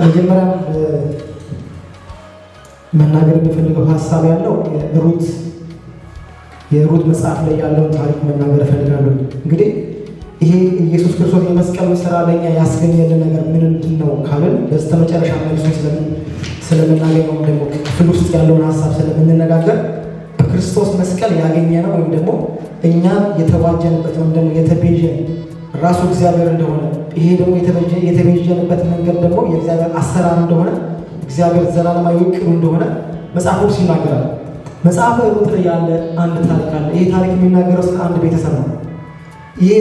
መጀመሪያ መናገር የሚፈልገው ሀሳብ ያለው የሩት መጽሐፍ ላይ ያለውን ታሪክ መናገር እፈልጋለሁ። እንግዲህ ይሄ ኢየሱስ ክርስቶስ የመስቀሉ ስራ ለኛ ያስገኘልን ነገር ምንድን ነው ካልን በስተመጨረሻ መልሶ ስለምናገኘው ደግሞ ክፍል ውስጥ ያለውን ሀሳብ ስለምንነጋገር በክርስቶስ መስቀል ያገኘነው ወይም ደግሞ እኛ የተዋጀንበት ወይም ደግሞ የተቤዠን ራሱ እግዚአብሔር እንደሆነ ይሄ ደግሞ የተቤዠንበት መንገድ ደግሞ የእግዚአብሔር አሰራር እንደሆነ እግዚአብሔር ዘላለማዊ ዕቅዱ እንደሆነ መጽሐፍ ቅዱስ ይናገራል። መጽሐፈ ሩት ላይ ያለ አንድ ታሪክ አለ። ይሄ ታሪክ የሚናገረው ስለ አንድ ቤተሰብ ነው። ይሄ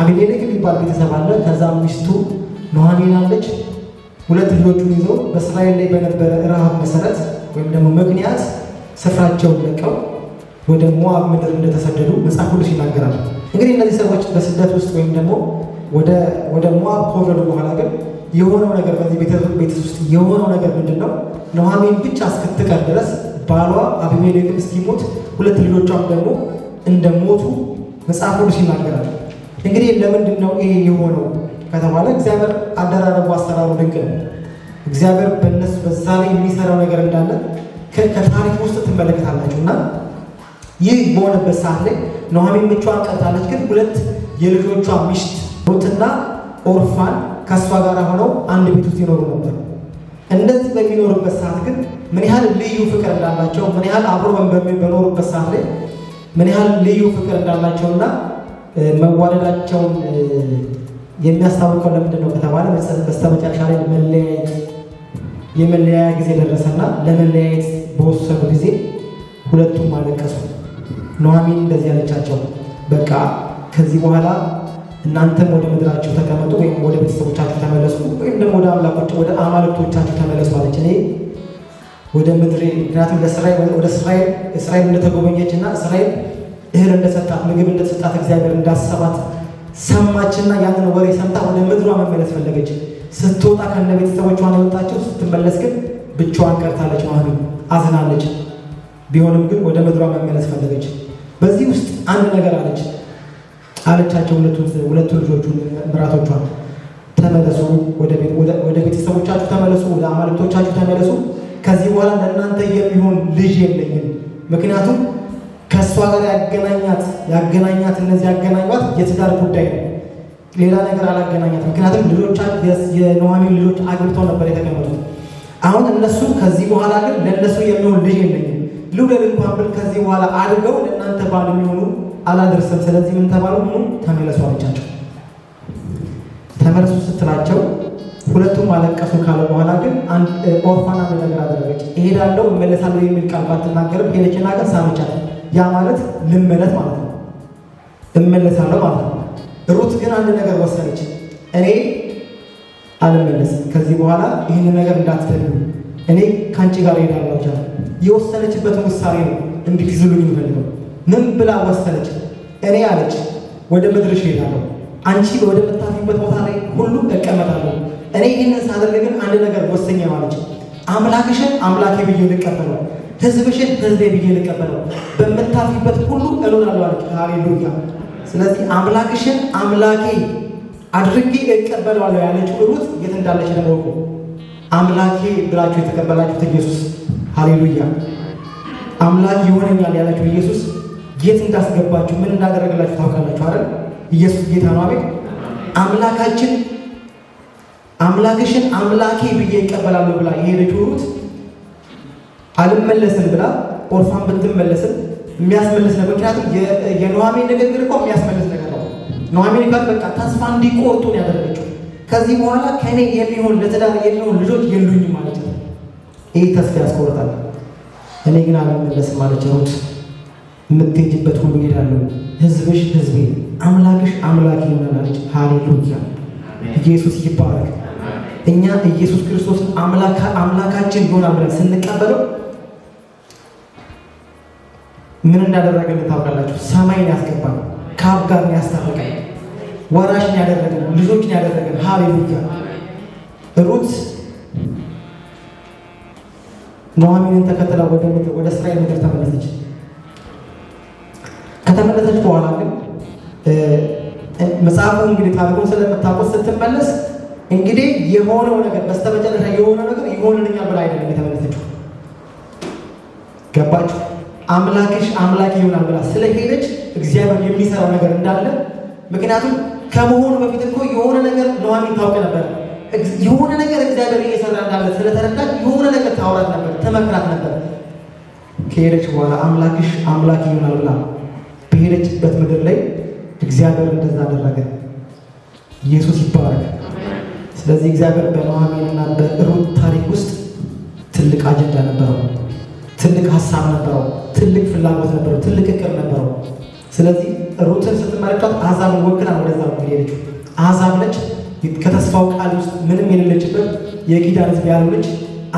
አቢሜሌክ የሚባል ቤተሰብ አለ። ከዛ ሚስቱ ኑኃሚን አለች። ሁለት ልጆቹን ይዘው በእስራኤል ላይ በነበረ ረሃብ መሰረት ወይም ደግሞ ምክንያት ስፍራቸውን ለቀው ወደ ሞዓብ ምድር እንደተሰደዱ መጽሐፍ ቅዱስ ይናገራል። እንግዲህ እነዚህ ሰዎች በስደት ውስጥ ወይም ደግሞ ወደ ሞዓብ ከወረዱ በኋላ ግን የሆነው ነገር በዚህ ቤተሰብ ውስጥ የሆነው ነገር ምንድን ነው? ኑኃሚን ብቻ እስክትቀር ድረስ ባሏ አቢሜሌክን እስኪሞት ሁለት ልጆቿም ደግሞ እንደሞቱ መጽሐፍ ቅዱስ ይናገራል። እንግዲህ ለምንድን ነው ይሄ የሆነው ከተባለ እግዚአብሔር አደራረጉ አሰራሩ ድንቅ ነው። እግዚአብሔር በእነሱ በዛ ላይ የሚሰራው ነገር እንዳለ ከታሪክ ውስጥ ትመለከታላችሁ። እና ይህ በሆነበት ሰዓት ላይ ኑኃሚን ብቻዋን ቀርታለች። ግን ሁለት የልጆቿ ሚስት ሩትና ኦርፋን ከእሷ ጋር ሆነው አንድ ቤት ውስጥ ይኖሩ ነበር። እንደዚህ በሚኖሩበት ሰዓት ግን ምን ያህል ልዩ ፍቅር እንዳላቸው ምን ያህል አብሮ በኖሩበት ሰዓት ላይ ምን ያህል ልዩ ፍቅር እንዳላቸውና መዋደዳቸውን የሚያስታውቀው ለምንድን ነው ከተባለ በስተመጨረሻ ላይ የመለያያ ጊዜ ደረሰና ለመለያየት በወሰኑ ጊዜ ሁለቱም አለቀሱ። ኑኃሚን እንደዚህ ያለቻቸው በቃ ከዚህ በኋላ እናንተም ወደ ምድራችሁ ተቀመጡ ወይም ወደ ቤተሰቦቻችሁ ተመለሱ ወይም ደግሞ ወደ አማልክቶቻችሁ ተመለሱ አለች። እኔ ወደ ምድሬ ምክንያቱም እስራኤል እንደተጎበኘች እና እስራኤል እህል እንደሰጣት ምግብ እንደሰጣት እግዚአብሔር እንዳሰባት ሰማችና ያንን ወሬ ሰምታ ወደ ምድሯ መመለስ ፈለገች። ስትወጣ ከነ ቤተሰቦቿ ነው የወጣችው። ስትመለስ ግን ብቻዋን ቀርታለች። ኑኃሚን አዝናለች። ቢሆንም ግን ወደ ምድሯ መመለስ ፈለገች። በዚህ ውስጥ አንድ ነገር አለቻቸው ሁለቱ ልጆቹን ምራቶቿን፣ ተመለሱ፣ ወደ ቤተሰቦቻችሁ ተመለሱ፣ ወደ አማልክቶቻችሁ ተመለሱ። ከዚህ በኋላ ለእናንተ የሚሆን ልጅ የለኝም። ምክንያቱም ከእሷ ጋር ያገናኛት እነዚህ ያገናኟት የትዳር ጉዳይ ነው። ሌላ ነገር አላገናኛት። ምክንያቱም የኑኃሚን ልጆች አግብተው ነበር የተቀመጡት። አሁን እነሱ ከዚህ በኋላ ግን ለእነሱ የሚሆን ልጅ የለኝም፣ ልውለድ እንኳን ብል ከዚህ በኋላ አድርገው ለእናንተ ባል የሚሆኑ አላደርስም። ስለዚህ ምን ተባሉ? ተመለሱ አለቻቸው። ተመለሱ ስትላቸው ሁለቱም አለቀሱ። ካለ በኋላ ግን ኦርፋን አንድ ነገር አደረገች። እሄዳለሁ እመለሳለሁ የሚል ቃል ባትናገርም ሄደችና ግን ሳመቻት። ያ ማለት ልመለስ ማለት ነው፣ እመለሳለሁ ማለት ነው። ሩት ግን አንድ ነገር ወሰነች። እኔ አልመለስም፣ ከዚህ በኋላ ይህንን ነገር እንዳትደግሙ፣ እኔ ከአንቺ ጋር እሄዳለሁ አለቻት። የወሰነችበትን ውሳኔ ነው እንድትይዙልኝ የምፈልገው። ምን ብላ ወሰነች? እኔ አለች ወደ ምድርሽ እሄዳለሁ፣ አንቺ ወደ ምታፊበት ቦታ ላይ ሁሉ እቀመጣለሁ። እኔ ይህንን ሳደርግ ግን አንድ ነገር ወሰኛ ማለች። አምላክሽን አምላኬ ብዬ ልቀበለው፣ ሕዝብሽን ሕዝቤ ብዬ ልቀበለው፣ በምታፊበት ሁሉ እኖራለሁ አለች። ሃሌሉያ! ስለዚህ አምላክሽን አምላኬ አድርጌ እቀበለዋለሁ ያለችው ሩት የት እንዳለች ለማወቁ አምላኬ ብላችሁ የተቀበላችሁት ኢየሱስ፣ ሃሌሉያ! አምላክ ይሆነኛል ያላችሁ ኢየሱስ የት እንዳስገባችሁ ምን እንዳደረገላችሁ ታውቃላችሁ አይደል? ኢየሱስ ጌታ ነው። አሜን። አምላክሽን አምላኬ ብዬ ይቀበላለሁ ብላ የሄደችው ሩት አልመለስም ብላ ኦርፋን ብትመለስም የሚያስመልስ ነው። ምክንያቱም የኑኃሚን ንግግር እኮ የሚያስመልስ ነገር ነው። ኑኃሚን ጋር በቃ ተስፋ እንዲቆርጡ ነው ያደረገችው። ከዚህ በኋላ ከኔ የሚሆን ለትዳር የሚሆን ልጆች የሉኝም ማለት ነው። ይህ ተስፋ ያስቆርጣል። እኔ ግን አልመለስም አለች ሩት። የምትሄጂበት ሁሉ እሄዳለሁ፣ ሕዝብሽ ሕዝቤ፣ አምላክሽ አምላኬ ይሆናል አለች። ሃሌሉያ! ኢየሱስ ይባረክ። እኛ ኢየሱስ ክርስቶስን አምላካችን ይሆናል ብለን ስንቀበለው ምን እንዳደረገን ታውቃላችሁ? ሰማይን ያስገባል፣ ከአብ ጋር ያስታርቀን፣ ወራሽን ያደረገን፣ ልጆችን ያደረገን። ሃሌሉያ! ሩት ኑኃሚንን ተከትላ ወደ እስራኤል ምድር ተመለሰች። ከተመለሰች በኋላ ግን መጽሐፉ እንግዲህ ታሪኩን ስለምታውቁት ስትመለስ እንግዲህ የሆነው ነገር በስተመጨረሻ የሆነው ነገር ይሆንልኛል ብላ አይደለም የተመለሰችው። ገባችሁ? አምላክሽ አምላክ ይሆናል ብላ ስለሄደች እግዚአብሔር የሚሰራው ነገር እንዳለ፣ ምክንያቱም ከመሆኑ በፊት እኮ የሆነ ነገር ኑኃሚን ታውቅ ነበር። የሆነ ነገር እግዚአብሔር እየሰራ እንዳለ ስለተረዳች የሆነ ነገር ታውራት ነበር፣ ተመክራት ነበር። ከሄደች በኋላ አምላክሽ አምላክ ይሆናል ብላ በሄደችበት ምድር ላይ እግዚአብሔር እንደዛ አደረገ። ኢየሱስ ይባረክ። ስለዚህ እግዚአብሔር በኑኃሚንና በሩት ታሪክ ውስጥ ትልቅ አጀንዳ ነበረው፣ ትልቅ ሀሳብ ነበረው፣ ትልቅ ፍላጎት ነበረው፣ ትልቅ እቅድ ነበረው። ስለዚህ ሩትን ስትመለከት አሕዛብን ወክላ ወደዛ ሄደችው። አሕዛብ ነች፣ ከተስፋው ቃል ውስጥ ምንም የሌለችበት የኪዳን ሕዝብ ያልሆነች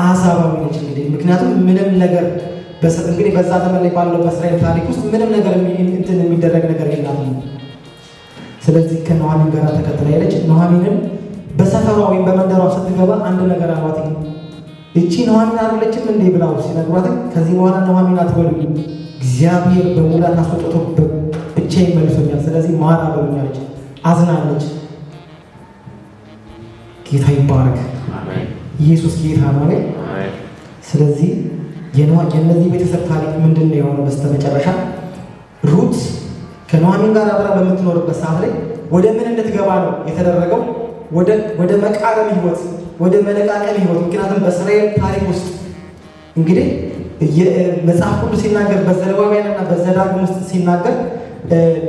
አሕዛባዊ ነች። እንግዲህ ምክንያቱም ምንም ነገር እንግዲህ በዛ ዘመን ላይ ባለው በእስራኤል ታሪክ ውስጥ ምንም ነገር እንትን የሚደረግ ነገር የላትም። ስለዚህ ከኑኃሚን ጋር ተከትላ ሄደች። ኑኃሚንን በሰፈሯ ወይም በመንደሯ ስትገባ አንድ ነገር አሏት። እቺ ኑኃሚን አይደለችም እንዴ ብላው ሲነግሯት፣ ከዚህ በኋላ ኑኃሚን አትበሉኝ፣ እግዚአብሔር በሙላት አስወጥቶ ብቻዬን መልሶኛል፣ ስለዚህ ማራ በሉኛለች። አዝናለች። ጌታ ይባረክ። ኢየሱስ ጌታ ነው። ስለዚህ የእነዚህ ቤተሰብ ታሪክ ምንድን ነው የሆነው? በስተመጨረሻ ሩት ከኑኃሚን ጋር አብራ በምትኖርበት ሰዓት ላይ ወደ ምን እንድትገባ ነው የተደረገው? ወደ መቃረም ህይወት፣ ወደ መነቃቀል ህይወት። ምክንያቱም በእስራኤል ታሪክ ውስጥ እንግዲህ መጽሐፍ ቅዱስ ሲናገር በዘሌዋውያንና በዘዳግም ውስጥ ሲናገር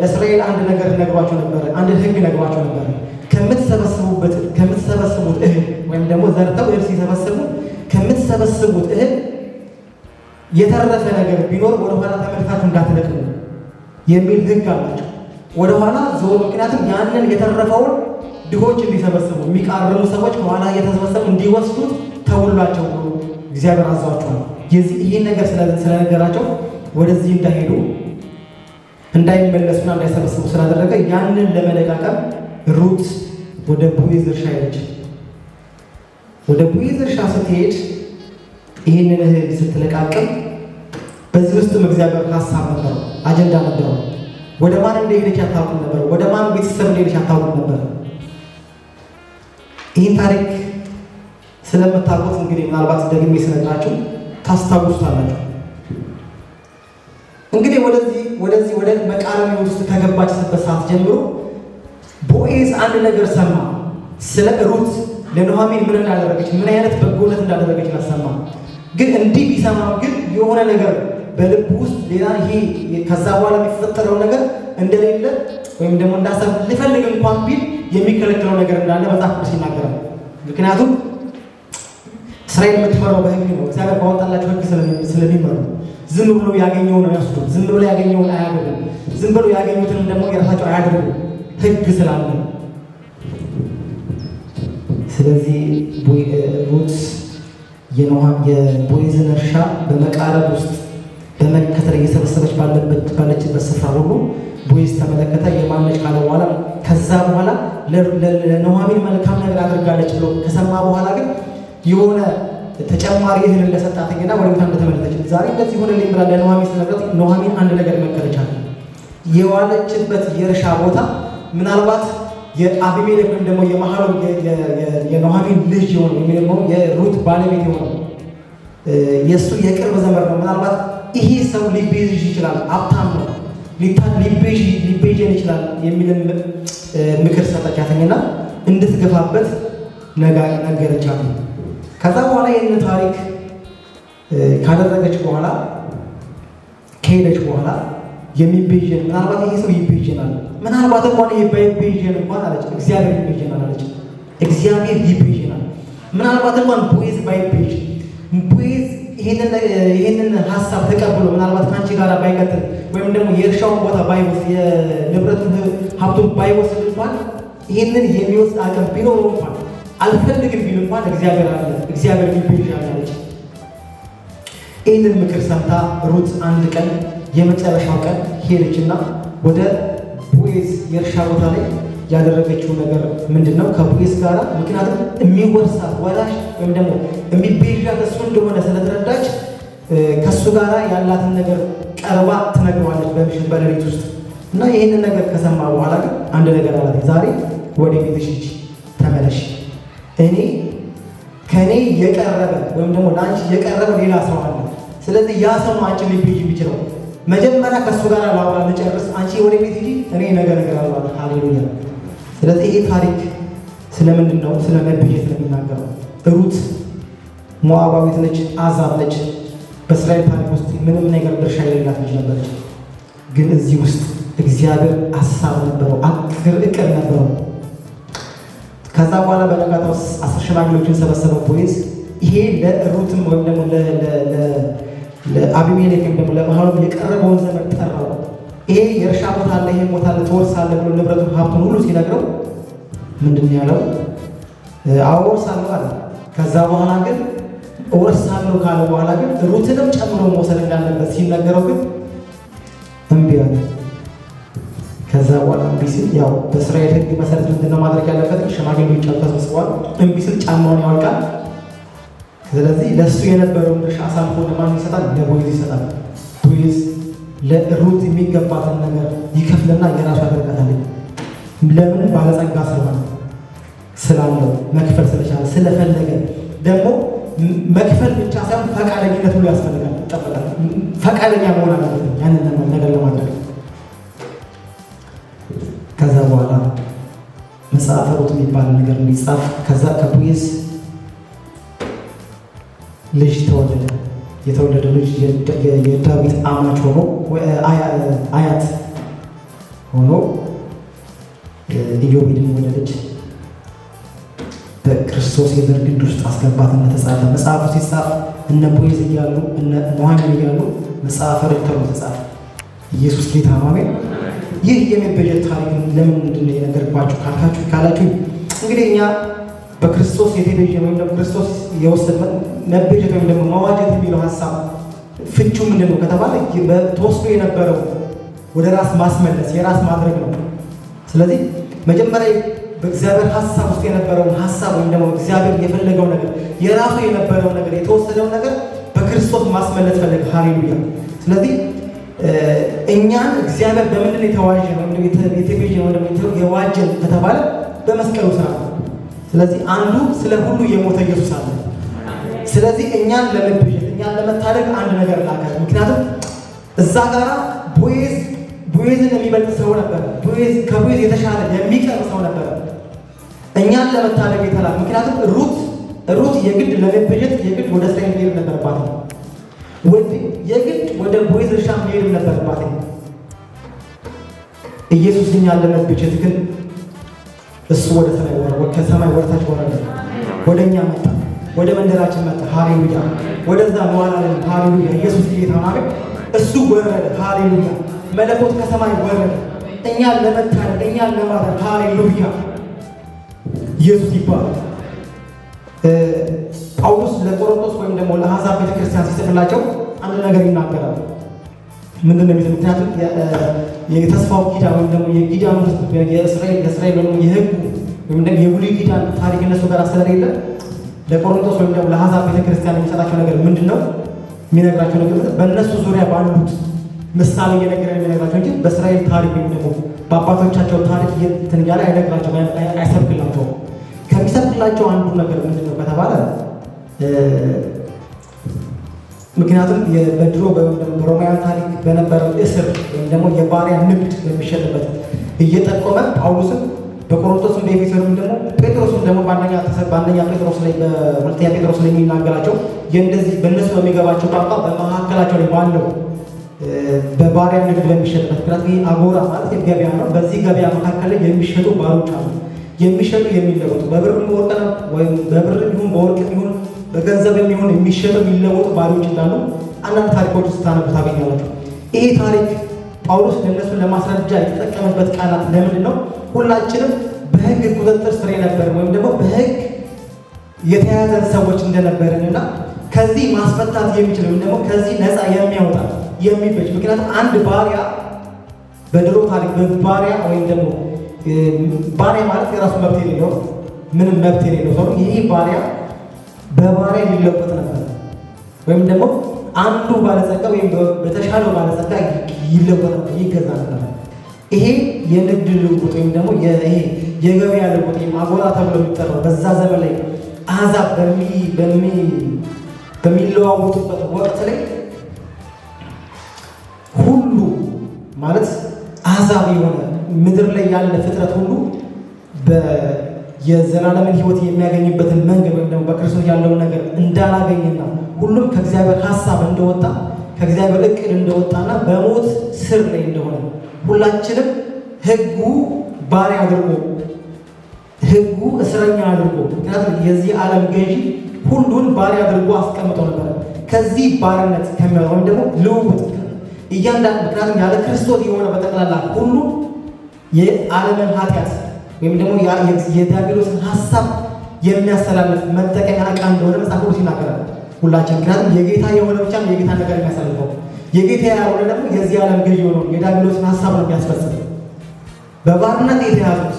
ለእስራኤል አንድ ነገር ነግሯቸው ነበረ፣ አንድ ህግ ነግሯቸው ነበረ። ከምትሰበስቡት እህል ወይም ደግሞ ዘርተው እህል ሲሰበስቡ ከምትሰበስቡት እህል የተረፈ ነገር ቢኖር ወደኋላ ተመልሳችሁ እንዳትለቅሙ የሚል ህግ አላቸው። ወደኋላ ዞር። ምክንያቱም ያንን የተረፈውን ድሆች እንዲሰበስቡ፣ የሚቃርሙ ሰዎች ከኋላ እየተሰበሰቡ እንዲወስዱት ተውሏቸው ብሎ እግዚአብሔር አዟቸዋል። ይህን ነገር ስለነገራቸው ወደዚህ እንዳይሄዱ እንዳይመለሱና እንዳይሰበስቡ ስላደረገ ያንን ለመለቃቀም ሩት ወደ ቦዔዝ እርሻ ሄደች። ወደ ቦዔዝ እርሻ ስትሄድ ይህንን እህል ስትለቃቅም በዚህ ውስጥም እግዚአብሔር ሀሳብ ነበረው፣ አጀንዳ ነበረው። ወደ ማን እንደሄደች አታውቅም ነበር። ወደ ማን ቤተሰብ እንደሄደች አታውቅም ነበር። ይህን ታሪክ ስለምታውቁት እንግዲህ ምናልባት ደግሜ ስነግራችሁ ታስታውሱታላችሁ። እንግዲህ ወደዚህ ወደ መቃረም ውስጥ ከገባችበት ሰዓት ጀምሮ ቦዔዝ አንድ ነገር ሰማ። ስለ ሩት ለኑኃሚን ምን እንዳደረገች፣ ምን አይነት በጎነት እንዳደረገች ሰማ። ግን እንዲህ ቢሰማም ግን የሆነ ነገር በልብ ውስጥ ሌላ ይሄ ከዛ በኋላ የሚፈጠረው ነገር እንደሌለ ወይም ደግሞ እንዳሰብ ሊፈልግ እንኳን ቢል የሚከለክለው ነገር እንዳለ መጽሐፍ ቅዱስ ይናገራል። ምክንያቱም እስራኤል የምትመራው በሕግ ነው። እግዚአብሔር ባወጣላቸው ሕግ ስለሚመሩ ዝም ብሎ ያገኘውን ነው ያስዱ። ዝም ብሎ ያገኘውን አያደርጉም። ዝም ብሎ ያገኙትንም ደግሞ የራሳቸው አያደርጉም፣ ሕግ ስላለ። ስለዚህ ሩት የቦዔዝን እርሻ በመቃረብ ውስጥ በመከተል እየሰበሰበች ባለችበት ስፍራ ሁሉ ቦዔዝ ተመለከተ። የማነች ካለ በኋላ ከዛ በኋላ ለኑኃሚን መልካም ነገር አድርጋለች ብሎ ከሰማ በኋላ ግን የሆነ ተጨማሪ እህል እንደሰጣትኝና ወደ ቤቷ እንደተመለሰች ዛሬ እንደዚህ ሆነልኝ ብላ ለኑኃሚን ስትነግራት ኑኃሚን አንድ ነገር መከረቻት። የዋለችበት የእርሻ ቦታ ምናልባት የአቢሜሌክ ወይም ደግሞ የመሐሎን የኑኃሚን ልጅ የሆነ ወይም ደግሞ የሩት ባለቤት የሆነ የእሱ የቅርብ ዘመድ ነው። ምናልባት ይሄ ሰው ሊቤዥሽ ይችላል፣ ሀብታም ነው፣ ሊቤዥን ይችላል የሚልም ምክር ሰጠቻትኝና እንድትገፋበት ነገረቻት። ከዛ በኋላ ይህን ታሪክ ካደረገች በኋላ ከሄደች በኋላ የሚቤዥን ምናልባት ይሄ ሰው ይቤዥናል፣ ምናልባት እንኳን ይሄ ባይቤዥን እንኳን አለች፣ እግዚአብሔር ይቤዥናል አለች። እግዚአብሔር ይቤዥናል። ምናልባት እንኳን ቦዔዝ ባይቤዥ፣ ቦዔዝ ይህንን ሀሳብ ተቀብሎ ምናልባት ከአንቺ ጋር ባይቀጥል ወይም ደግሞ የእርሻውን ቦታ ባይወስድ፣ የንብረቱን ሀብቱን ባይወስድ እንኳን ይህንን የሚወስድ አቅም ቢኖረው እንኳን አልፈልግም ቢል እንኳን እግዚአብሔር አለ፣ እግዚአብሔር ይቤዥናል አለች። ይህንን ምክር ሰምታ ሩት አንድ ቀን የመጨረሻው ቀን ሄደችና ወደ ቦዔዝ የእርሻ ቦታ ላይ ያደረገችው ነገር ምንድን ነው? ከቦዔዝ ጋር ምክንያቱም የሚወርሳት ወራሽ ወይም ደግሞ የሚቤዣት እሱ እንደሆነ ስለተረዳች ከእሱ ጋር ያላትን ነገር ቀርባ ትነግረዋለች በምሽት በሌሊት ውስጥ እና ይህንን ነገር ከሰማ በኋላ ግን አንድ ነገር አላት። ዛሬ ወደ ቤትሽ ሂጂ፣ ተመለሽ፣ እኔ ከኔ የቀረበ ወይም ደግሞ ለአንቺ የቀረበ ሌላ ሰው አለ። ስለዚህ ያ ሰው ነው አንቺ ሊቤዥ የሚችለው። መጀመሪያ ከእሱ ጋር ላውራ ልጨርስ፣ አንቺ ወደ ቤት ሂጂ፣ እኔ ነገር አለ። ሃሌሉያ። ስለዚህ ይሄ ታሪክ ስለምንድን ነው? ስለ መቤዠት ነው የሚናገረው። ሩት ሞዓባዊት ነች፣ አሕዛብ ነች። በእስራኤል ታሪክ ውስጥ ምንም ነገር ድርሻ የሌላት ልጅ ነበረች። ግን እዚህ ውስጥ እግዚአብሔር ሀሳብ ነበረው፣ እቅድ ነበረው። ከዛ በኋላ በነጋታው 10 ሽማግሌዎችን ሰበሰበ ቦዔዝ። ይሄ ለሩትም ወይም ደግሞ ለአቢሜሌክ ወይም ደግሞ ለመሃሉም የቀረበውን ዘመን ጠራው። ይሄ የእርሻ ቦታ አለ፣ ይሄ ቦታ አለ፣ ትወርሳለህ ብሎ ንብረቱን ሀብቱን ሁሉ ሲነግረው ምንድን ነው ያለው? አዎ እወርሳለሁ አለ። ከዛ በኋላ ግን እወርሳለሁ ካለ በኋላ ግን ሩትንም ጨምሮ መውሰድ እንዳለበት ሲነገረው ግን እምቢ አለ። ከዛ በኋላ እምቢ ሲል ያው በእስራኤል ሕግ መሰረት ምንድን ነው ማድረግ ያለበት? ሽማግሌዎች ተሰብስበዋል። እምቢ ሲል ጫማውን ያወልቃል። ስለዚህ ለእሱ የነበረውን ድርሻ አሳልፎ ለማን ይሰጣል? ለቦዔዝ ይሰጣል። ቦዔዝ ለሩት የሚገባትን ነገር ይከፍልና የራሱ ያደርጋታል። ለምን? ባለጸጋ ስለሆነ ስላለው መክፈል ስለቻለ ስለፈለገ። ደግሞ መክፈል ብቻ ሳይሆን ፈቃደኝነት ሁሉ ያስፈልጋል፣ ይጠበቃል። ፈቃደኛ መሆን አለበት ያንን ነገር ለማድረግ። ከዛ በኋላ መጽሐፈ ሩት የሚባል ነገር እንዲጻፍ ከዛ ከቦዔዝ ልጅ ተወለደ። የተወለደው ልጅ የዳዊት አማች ሆኖ አያት ሆኖ ኢዮቤድን ወለደች። በክርስቶስ የዘር ግንድ ውስጥ አስገባት እንደተጻፈ መጽሐፉ ሲጻፍ እነ ቦዔዝ እያሉ እነ ኑኃሚን እያሉ መጽሐፈ ሩት ተብሎ ተጻፈ። ኢየሱስ ጌታ ነው። አሜን። ይህ የመቤዠት ታሪክ ለምንድን ነው የነገርኳችሁ ካላችሁ እንግዲህ እኛ በክርስቶስ የተቤዠ ወይም ደግሞ ክርስቶስ የወሰደ መቤዠት ወይም ደግሞ መዋጀት የሚለው ሀሳብ ፍቹ ምንድን ነው ከተባለ ተወስዶ የነበረው ወደ ራስ ማስመለስ የራስ ማድረግ ነው። ስለዚህ መጀመሪያ በእግዚአብሔር ሀሳብ ውስጥ የነበረውን ሀሳብ ወይም ደግሞ እግዚአብሔር የፈለገው ነገር የራሱ የነበረው ነገር የተወሰደውን ነገር በክርስቶስ ማስመለስ ፈለገ። ሃሌሉያ። ስለዚህ እኛን እግዚአብሔር በምንድን የተዋጀ ወይም የተቤዠ ወይም ደግሞ የዋጀን ከተባለ በመስቀሉ ስራ ነው። ስለዚህ አንዱ ስለ ሁሉ የሞተ ኢየሱስ አለ። ስለዚህ እኛን ለመቤዠት እኛን ለመታደግ አንድ ነገር ላከ። ምክንያቱም እዛ ጋራ ቦዔዝን የሚበልጥ ሰው ነበር። ከቦዔዝ የተሻለ የሚቀርብ ሰው ነበር እኛን ለመታደግ የተላከ። ምክንያቱም ሩት የግድ ለመቤዠት የግድ ወደ እስራኤል መሄድ ነበረባት። የግድ ወደ ቦዔዝ እርሻ መሄድ ነበረባት። ኢየሱስ እኛን ለመቤዠት ግን እሱ ወደ ከሰማይ ወርታች ወረደ፣ ወደ እኛ መጣ፣ ወደ መንደራችን መጣ። ሃሌሉያ። ወደዛ መዋላለን። ሃሌሉያ። ኢየሱስ ጌታ ነው። እሱ ወረደ። ሃሌሉያ። መለኮት ከሰማይ ወረደ እኛን ለመታደግ እኛን ለማዳን። ሃሌሉያ። ኢየሱስ ይባላል። ጳውሎስ ለቆሮንቶስ ወይም ደግሞ ለአሕዛብ ቤተክርስቲያን ሲጽፍላቸው አንድ ነገር ይናገራል። ምንድን ነው የሚለው? ምክንያቱም የተስፋው ኪዳን ወይም ደግሞ የኪዳኑ የእስራኤል ወይም የሕጉ ወይም ደግሞ የብሉይ ኪዳን ታሪክ እነሱ ጋር ስለሌለ ለቆሮንቶስ ወይም ደግሞ ለአሕዛብ ቤተክርስቲያን የሚሰጣቸው ነገር ምንድን ነው? የሚነግራቸው ነገር በእነሱ ዙሪያ ባሉት ምሳሌ እየነገረ የሚነግራቸው እንጂ በእስራኤል ታሪክ ወይም ደግሞ በአባቶቻቸው ታሪክ እንትን እያለ አይነግራቸው አይሰብክላቸውም። ከሚሰብክላቸው አንዱ ነገር ምንድን ነው ከተባለ ምክንያቱም በድሮ በሮማውያን ታሪክ በነበረው እስር ወይም ደግሞ የባሪያ ንግድ በሚሸጥበት እየጠቆመ ጳውሎስን በቆሮንቶስም በኤፌሶንም ደግሞ ጴጥሮስም ደግሞ በአንደኛ ጴጥሮስ ላይ በሁለተኛ ጴጥሮስ ላይ የሚናገራቸው የእንደዚህ በእነሱ በሚገባቸው ቋንቋ በመካከላቸው ላይ ባለው በባሪያ ንግድ በሚሸጥበት ምክንያት ይህ አጎራ ማለት ገበያ ነው። በዚህ ገበያ መካከል ላይ የሚሸጡ ባሮች አሉ። የሚሸጡ የሚለወጡ በብር ወርቅ ነው ወይም በብር ይሁን በወርቅ ይሁን በገንዘብ የሚሆን የሚሸጡ የሚለወጡ ባሪዎች እንዳሉ አንዳንድ ታሪኮች ስታነቡ ታገኛላችሁ። ይሄ ታሪክ ጳውሎስ ለእነሱ ለማስረጃ የተጠቀመበት ቃላት ለምንድን ነው? ሁላችንም በሕግ ቁጥጥር ስር የነበርን ወይም ደግሞ በሕግ የተያዘን ሰዎች እንደነበርን እና ከዚህ ማስፈታት የሚችል ወይም ደግሞ ከዚህ ነፃ የሚያወጣ የሚበጅ ምክንያቱም አንድ ባሪያ በድሮ ታሪክ ባሪያ ወይም ደግሞ ባሪያ ማለት የራሱ መብት የሌለው ምንም መብት የሌለው ሰው ይህ ባሪያ በባሪያ ሊለወጥ ነበር ወይም ደግሞ አንዱ ባለጸጋ ወይም በተሻለው ባለጸጋ ይለወጥ ነበር፣ ይገዛ ነበር። ይሄ የንግድ ልውውጥ ወይም ደግሞ ይሄ የገበያ ልውውጥ አጎራ ተብሎ የሚጠራው በዛ ዘመን ላይ አሕዛብ በሚለዋወጡበት ወቅት ላይ ሁሉ ማለት አሕዛብ የሆነ ምድር ላይ ያለ ፍጥረት ሁሉ የዘላለምን ሕይወት የሚያገኝበትን መንገድ ወይም ደግሞ በክርስቶስ ያለውን ነገር እንዳላገኝና ሁሉም ከእግዚአብሔር ሀሳብ እንደወጣ ከእግዚአብሔር እቅድ እንደወጣና በሞት ስር ላይ እንደሆነ ሁላችንም ሕጉ ባሪያ አድርጎ ሕጉ እስረኛ አድርጎ ምክንያቱም የዚህ ዓለም ገዢ ሁሉን ባሪያ አድርጎ አስቀምጦ ነበር። ከዚህ ባርነት ከሚያወጣ ወይም ደግሞ ልውውጥ እያንዳንዱ ምክንያቱም ያለ ክርስቶስ የሆነ በጠቅላላ ሁሉ የዓለምን ኃጢአት ወይም ደግሞ የዲያብሎስን ሀሳብ የሚያስተላልፍ መጠቀሚያ ዕቃ እንደሆነ መጽሐፍ ቅዱስ ይናገራል። ሁላችን ምክንያቱም የጌታ የሆነ ብቻ ነው የጌታ ነገር የሚያሳልፈው። የጌታ ያልሆነ ደግሞ የዚህ ዓለም ገዢ የሆነው የዲያብሎስን ሀሳብ ነው የሚያስፈጽም። በባርነት የተያዙት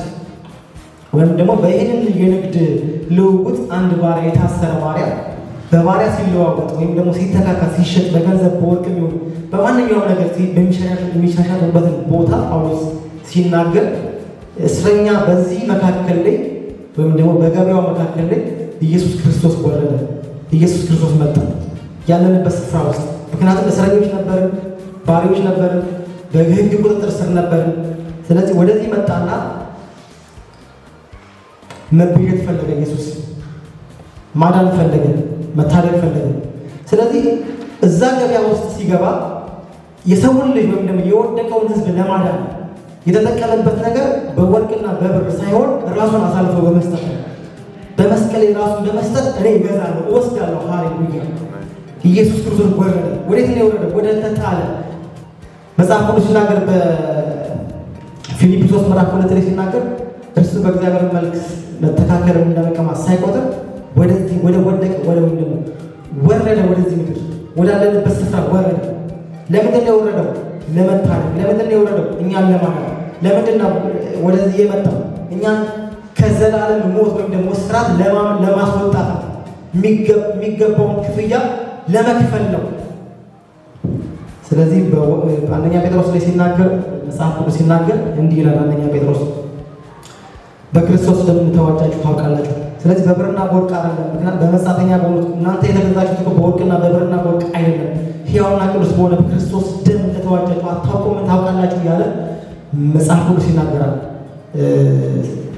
ወይም ደግሞ በይህንን የንግድ ልውውጥ አንድ ባሪያ የታሰረ ባሪያ በባሪያ ሲለዋወጥ ወይም ደግሞ ሲተካካ ሲሸጥ በገንዘብ በወርቅ የሚሆን በማንኛውም ነገር የሚሻሻጡበትን ቦታ ጳውሎስ ሲናገር እስረኛ በዚህ መካከል ላይ ወይም ደግሞ በገበያው መካከል ላይ ኢየሱስ ክርስቶስ ወረደ። ኢየሱስ ክርስቶስ መጣ ያለንበት ስፍራ ውስጥ። ምክንያቱም እስረኞች ነበርን፣ ባሪዎች ነበርን፣ በሕግ ቁጥጥር ስር ነበርን። ስለዚህ ወደዚህ መጣና መቤዠት ፈለገ። ኢየሱስ ማዳን ፈለገ፣ መታደግ ፈለገ። ስለዚህ እዛ ገበያ ውስጥ ሲገባ የሰውን ልጅ ወይም ደግሞ የወደቀውን ሕዝብ ለማዳን የተጠቀመበት ነገር በወርቅና በብር ሳይሆን ራሱን አሳልፎ በመስጠት ነው። በመስቀል ራሱን በመስጠት እኔ እገዛለሁ፣ እወስዳለሁ። ሃሌሉያ! ኢየሱስ ክርስቶስ ወረደ። ወዴት ነው የወረደው? ወደ ተጣለ መጽሐፍ ቅዱስ ሲናገር በፊልጵስዩስ ምዕራፍ 2 ላይ ሲናገር እርሱ በእግዚአብሔር መልክ መተካከልን እንደመቀማት ሳይቆጥር ወደ ወደቀ ወይም ደግሞ ወረደ፣ ወደዚህ ምድር ወዳለንበት ስፍራ ወረደ። ለምንድን ነው የወረደው? ለመታደግ። ለምንድን ነው የወረደው? እኛን ለማዳን። ለምንድን ነው ወደዚህ የመጣው? እኛን ከዘላለም ሞት ወይም ደግሞ እስራት ለማስወጣት የሚገባውን ክፍያ ለመክፈል ነው። ስለዚህ በአንደኛ ጴጥሮስ ላይ ሲናገር መጽሐፍ ቅዱስ ሲናገር እንዲህ ይላል። አንደኛ ጴጥሮስ በክርስቶስ ደም ተዋጃችሁ ታውቃላችሁ። ስለዚህ በብርና በወርቅ አይደለም፣ ምክንያቱም በመጻተኛ በሆኑት እናንተ የተገዛችሁት በወርቅና በብርና በወርቅ አይደለም፣ ሕያውና ቅዱስ በሆነ በክርስቶስ ደም እንደተዋጃችሁ አታውቁምን? ታውቃላችሁ ያለ መጽሐፍ ቅዱስ ይናገራል።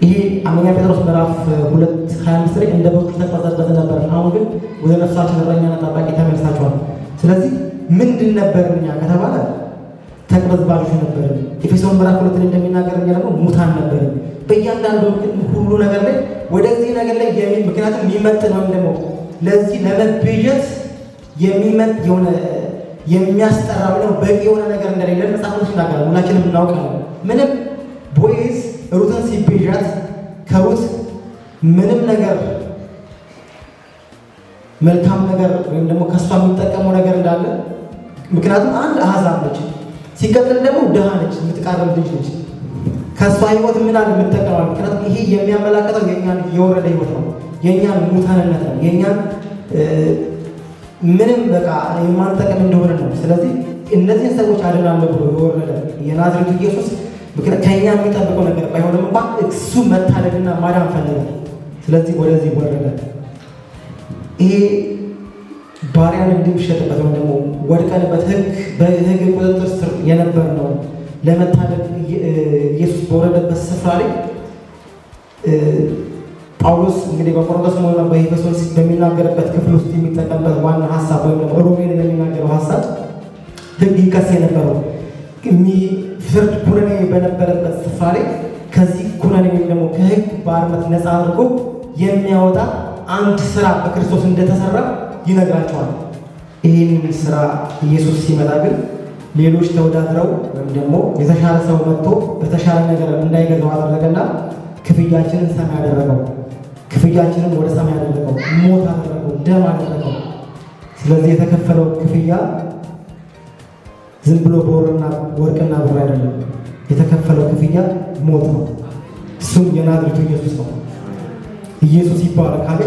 ይሄ አንደኛ ጴጥሮስ ምዕራፍ 2:25 ላይ እንደ በጎች ተቆጠርበት ነበር፣ አሁን ግን ወደ ነፍሳችን እረኛና ጠባቂ ተመልሳችኋል። ስለዚህ ምንድን ነበርን እኛ ከተባለ ተቅበዝባዦች ነበርን። ኤፌሶን ምዕራፍ 2 ላይ እንደሚናገር እኛ ደግሞ ሙታን ነበርን። በእያንዳንዱ ሁሉ ነገር ላይ ወደዚህ ነገር ላይ ምክንያቱም የሚመጥን ወይም ደግሞ ለዚህ ለመቤዠት የሚመጥ የሆነ የሚያስጠራ ነው በቂ የሆነ ነገር እንደሌለ መጽሐፍ ቅዱስ ይናገራል። ሁላችንም እናውቃለን። ምንም ቦዔዝ ሩትን ሲቤዣት ከሩት ምንም ነገር መልካም ነገር ወይም ደግሞ ከእሷ የሚጠቀመው ነገር እንዳለ ምክንያቱም አንድ አሕዛብ ነች፣ ሲቀጥል ደግሞ ድሃ ነች፣ የምትቃረብ ልጅ ነች። ከእሷ ህይወት ምን አለ የምትጠቀማል? ምክንያቱም ይሄ የሚያመላክተው የእኛን የወረደ ህይወት ነው፣ የእኛን ሙታንነት ነው፣ የእኛን ምንም በቃ የማንጠቀም እንደሆነ ነው። ስለዚህ እነዚህን ሰዎች አድናለሁ ብሎ የወረደ የናዝሬቱ ኢየሱስ ከእኛ የሚጠብቀው ነገር ባይሆንም እንኳን እሱ መታደግና ማዳን ፈለገ። ስለዚህ ወደዚህ ወረደ። ይሄ ባሪያን እንድንሸጥበት ወይም ደግሞ ወድቀንበት በህግ ቁጥጥር ስር የነበር ነው ለመታደግ ኢየሱስ በወረደበት ስፍራ ላይ ጳውሎስ እንግዲህ በቆሮንቶስ ሆነ በኤፌሶን በሚናገርበት ክፍል ውስጥ የሚጠቀምበት ዋና ሀሳብ ወይም ደግሞ ሮሜን የሚናገረው ሀሳብ ህግ ይከስ የነበረው ፍርድ ኩነኔ በነበረበት ስፍራ ላይ ከዚህ ኩነኔ ወይም ደግሞ ከህግ ባርነት ነፃ አድርጎ የሚያወጣ አንድ ስራ በክርስቶስ እንደተሰራ ይነግራቸዋል። ይህንን ስራ ኢየሱስ ሲመጣ ግን ሌሎች ተወዳድረው ወይም ደግሞ የተሻለ ሰው መጥቶ በተሻለ ነገር እንዳይገዛው አደረገና ክፍያችንን ሰማይ አደረገው። ክፍያችንን ወደ ሰማይ አደረገው፣ ሞት አደረገው፣ ደም አደረገው። ስለዚህ የተከፈለው ክፍያ ዝም ብሎ በወርቅና ብር አይደለም። የተከፈለው ክፍያ ሞት ነው። እሱም የናዝሬቱ ኢየሱስ ነው። ኢየሱስ ይባረካል።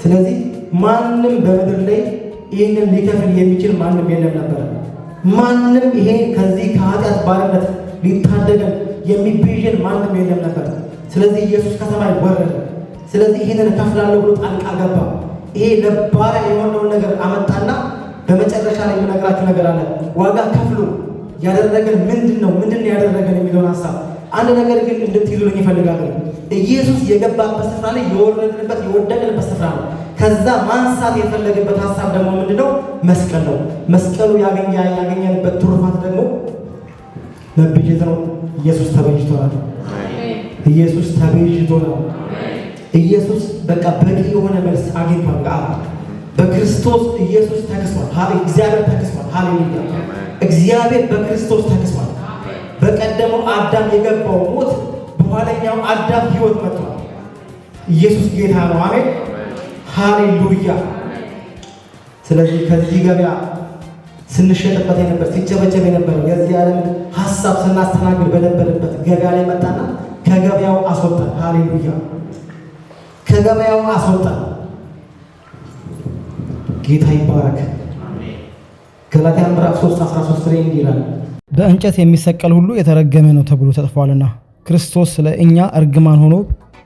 ስለዚህ ማንም በምድር ላይ ይህንን ሊከፍል የሚችል ማንም የለም ነበር። ማንም ይሄ ከዚህ ከኃጢአት ባርነት ሊታደገን የሚቤዥን ማንም የለም ነበር። ስለዚህ ኢየሱስ ከሰማይ ወረደ። ስለዚህ ይህንን እከፍላለሁ ብሎ ጣልቃ ገባ። ይሄ ለባሪያ የሆነውን ነገር አመጣና በመጨረሻ ላይ የምነግራችሁ ነገር አለ። ዋጋ ከፍሎ ያደረገን ምንድን ያደረገን የሚለውን ሀሳብ አንድ ነገር ግን እንድትይዙልኝ ይፈልጋሉ። ኢየሱስ የገባበት ስፍራ ላይ የወረድንበት የወደቅንበት ስፍራ ነው። ከዛ ማንሳት የፈለገበት ሀሳብ ደግሞ ምንድነው? መስቀል ነው። መስቀሉ ያገኘንበት ትሩፋት ደግሞ መቤዠት ነው። ኢየሱስ ተቤዥቶናል። ኢየሱስ ተቤዥቶናል። ኢየሱስ በቃ በቂ የሆነ መልስ አግኝቷል። በክርስቶስ ኢየሱስ ተክሷል። እግዚአብሔር ተክሷል። ሃሌሉያ! እግዚአብሔር በክርስቶስ ተክሷል። በቀደመው አዳም የገባው ሞት በኋለኛው አዳም ሕይወት መጥቷል። ኢየሱስ ጌታ ነው። አሜን፣ ሃሌሉያ። ስለዚህ ከዚህ ገበያ ስንሸጥበት የነበር ሲጨበጨብ የነበረው የዚህ ዓለም ሀሳብ ስናስተናግድ በነበረበት ገበያ ላይ መጣና ከገበያው አስወጣን። ሃሌሉያ! ከገበያው አስወጣን። ጌታ ይባረክ። ገላትያ ምዕራፍ 3:13 ላይ እንዲህ ይላል፣ በእንጨት የሚሰቀል ሁሉ የተረገመ ነው ተብሎ ተጽፏልና ክርስቶስ ስለ እኛ እርግማን ሆኖ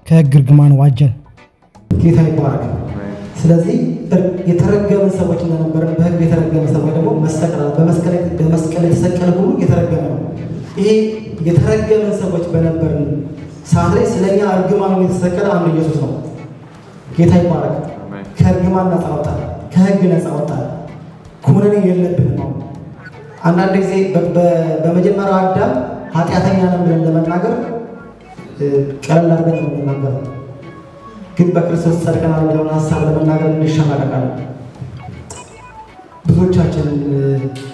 ከሕግ እርግማን ዋጀን። ጌታ ይባረክ። ስለዚህ የተረገመን ሰዎች እንደነበርን በሕግ የተረገመ ሰዎች ደግሞ በመስቀል የተሰቀለ ሁሉ የተረገመ ነው። ይሄ የተረገመን ሰዎች በነበርን ሰዓት ላይ ስለኛ እርግማን ሆኖ የተሰቀለ አንዱ ኢየሱስ ነው። ጌታ ይባረክ። ከእርግማን ነፃ ወጣን፣ ከሕግ ነፃ ወጣን። ኩነኔ የለብንም። አንዳንድ ጊዜ በመጀመሪያው አዳም ኃጢአተኛ ነን ብለን ለመናገር ቀለል አድርገን ነው የምናገረው፣ ግን በክርስቶስ ጸድቀናል የሚለውን ሀሳብ ለመናገር እንሸማቀቃለን። ብዙዎቻችን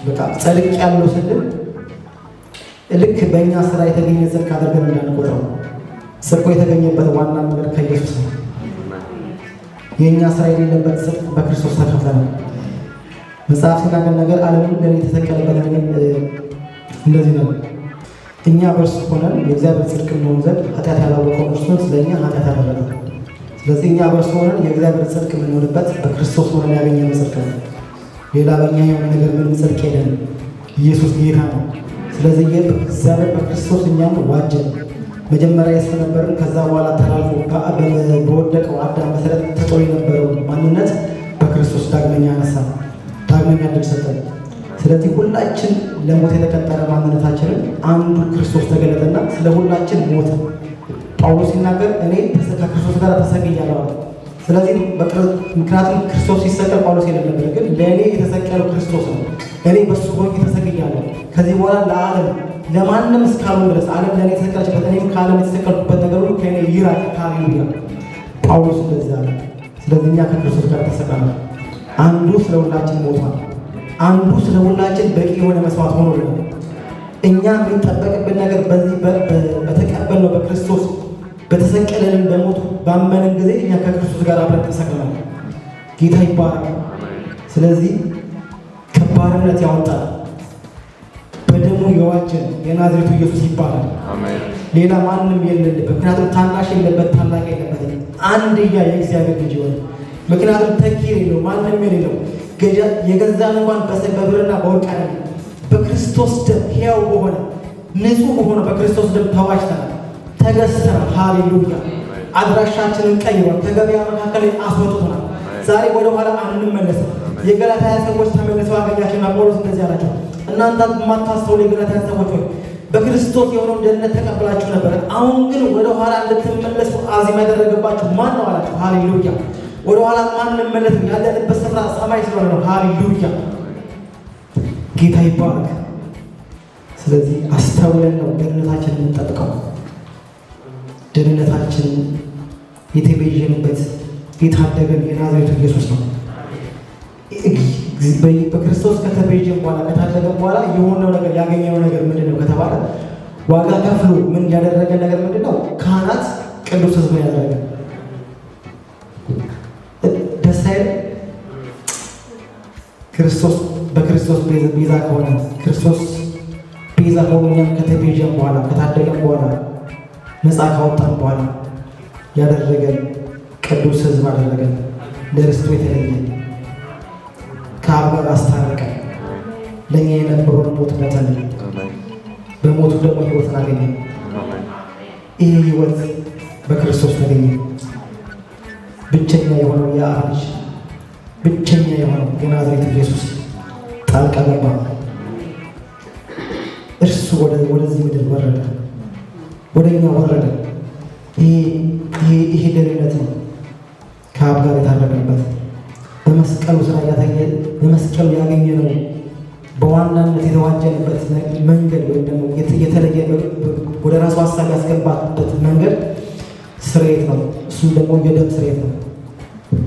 በቃ ጸድቅ ያለው ስንል ልክ በእኛ ስራ የተገኘ ጽድቅ አድርገን እንዳንቆጥረው። ጽድቁ የተገኘበት ዋና ነገር ከኢየሱስ ነው። የእኛ ስራ የሌለበት ጽድቅ በክርስቶስ ተከፍለናል። መጽሐፍ ሲናገር ነገር ዓለምን ለእኔ የተሰቀለበት እንደዚህ ነው፣ እኛ በእርሱ ሆነን የእግዚአብሔር ጽድቅ እንሆን ዘንድ ኃጢአት ያላወቀውን እርሱን ስለ እኛ ኃጢአት አደረገ። ስለዚህ እኛ በእርሱ ሆነን የእግዚአብሔር ጽድቅ የምንሆንበት በክርስቶስ ሆነን ያገኘነው ጽድቅ ነው። ሌላ በእኛ የሆነ ነገር ምንም ጽድቅ የለንም። ኢየሱስ ጌታ ነው። ስለዚህ እግዚአብሔር በክርስቶስ እኛን ዋጀን። መጀመሪያ የሱ ነበርን፣ ከዛ በኋላ ተላልፎ በወደቀው አዳም መሰረት ተጥሎ የነበረው ማንነት በክርስቶስ ዳግመኛ አነሳ፣ ዳግመኛ ዕድል ሰጠን። ስለዚህ ሁላችን ለሞት የተቀጠረ ማንነታችንን አንዱ ክርስቶስ ተገለጠና ስለ ሁላችን ሞት። ጳውሎስ ሲናገር እኔ ከክርስቶስ ጋር ተሰቅያለሁ። ስለዚህ ምክንያቱም ክርስቶስ ሲሰቀል ጳውሎስ የለም ነበር፣ ግን ለእኔ የተሰቀለው ክርስቶስ ነው። እኔ በሱ ሆኜ ተሰቅያለሁ። ከዚህ በኋላ ለዓለም ለማንም እስካልሆን ድረስ ዓለም ለእኔ የተሰቀለችበት እኔም ከዓለም የተሰቀልኩበት ነገር ሁሉ ከእኔ ይራቅ። ሃሌሉያ! ጳውሎስ እንደዚህ አለ። ስለዚህ እኛ ከክርስቶስ ጋር ተሰቅለናል። አንዱ ስለ ሁላችን ሞቷል። አንዱ ስለ ሁላችን በቂ የሆነ መስዋዕት ሆኖልናል። እኛ የሚጠበቅብን ነገር በዚህ በተቀበልነው በክርስቶስ በተሰቀለልን በሞቱ ባመንን ጊዜ እኛ ከክርስቶስ ጋር አብረን ተሰቅለናል። ጌታ ይባረክ። ስለዚህ ከባርነት ያወጣል፣ በደሙ የዋጀን የናዝሬቱ ኢየሱስ ይባላል። ሌላ ማንም የለልበት። ምክንያቱም ታናሽ የለበት፣ ታላቅ የለበት፣ አንድያ የእግዚአብሔር ልጅ ይሆን። ምክንያቱም ተኪ የሌለው ማንም የሌለው የገዛን እንኳን በብርና በወርቅ አይደለም፣ በክርስቶስ ደም ሕያው በሆነ ንጹሕ በሆነ በክርስቶስ ደም ተዋጅተናል፣ ተገዝተናል። ሃሌሉያ! አድራሻችንን ቀይሯል፣ ከገበያ መካከል አስወጥቶናል። ዛሬ ወደኋላ አንመለስም። የገላትያ ሰዎች ተመልሰው አገኛቸውና ጳውሎስ እንደዚህ አላቸው፣ እናንተ የማታስተውሉ የገላትያ ሰዎች ሆይ በክርስቶስ የሆነውን ደህንነት ተቀብላችሁ ነበር፣ አሁን ግን ወደኋላ እንድትመለሱ አዚም ያደረገባችሁ ማን ነው አላቸው። ሃሌሉያ! ወደኋላ ማንመለስም፣ ያለንበት ስፍራ ሰማይ ስለሆነ ነው። ሃሌሉያ! ጌታ ይባረክ። ስለዚህ አስተውለን ነው ደህንነታችንን የምንጠብቀው። ደህንነታችን የተቤዠንበት የታደገን የናዝሬቱ ኢየሱስ ነው። በክርስቶስ ከተቤዠን በኋላ ከታደገን በኋላ የሆነው ነገር ያገኘው ነገር ምንድን ነው ከተባለ ዋጋ ከፍሎ ምን ያደረገ ነገር ምንድን ነው? ካህናት ቅዱስ ሕዝብ ያደረገ ደስ አይል? ክርስቶስ በክርስቶስ ቤዛ ከሆነ ክርስቶስ ቤዛ ሆኖ እኛም ከተቤዠን በኋላ ከታደገን በኋላ ነፃ ካወጣን በኋላ ያደረገን ቅዱስ ሕዝብ አደረገን። ለርስቱ የተለየ ከአብ ጋር አስታረቀን። ለእኛ የነበረውን ሞት ሞተልን። በሞቱ ደግሞ ሕይወትን አገኘ። ይህ ሕይወት በክርስቶስ ተገኘ። ብቸኛ የሆነው የአብ ልጅ ብቸኛ የሆነው የናዝሬቱ ኢየሱስ ጣልቃ ገባ። እርሱ ወደዚህ ምድር ወረደ፣ ወደኛ ወረደ። ይሄ ደህንነት ነው ከአብ ጋር የታረቅንበት በመስቀሉ ስራ በመስቀሉ ያገኘነው በዋናነት የተዋጀንበት መንገድ ወይም ደግሞ የተለየ ወደ ራሱ ሀሳብ ያስገባበት መንገድ ስርየት ነው። እሱም ደግሞ የደም ስርየት ነው።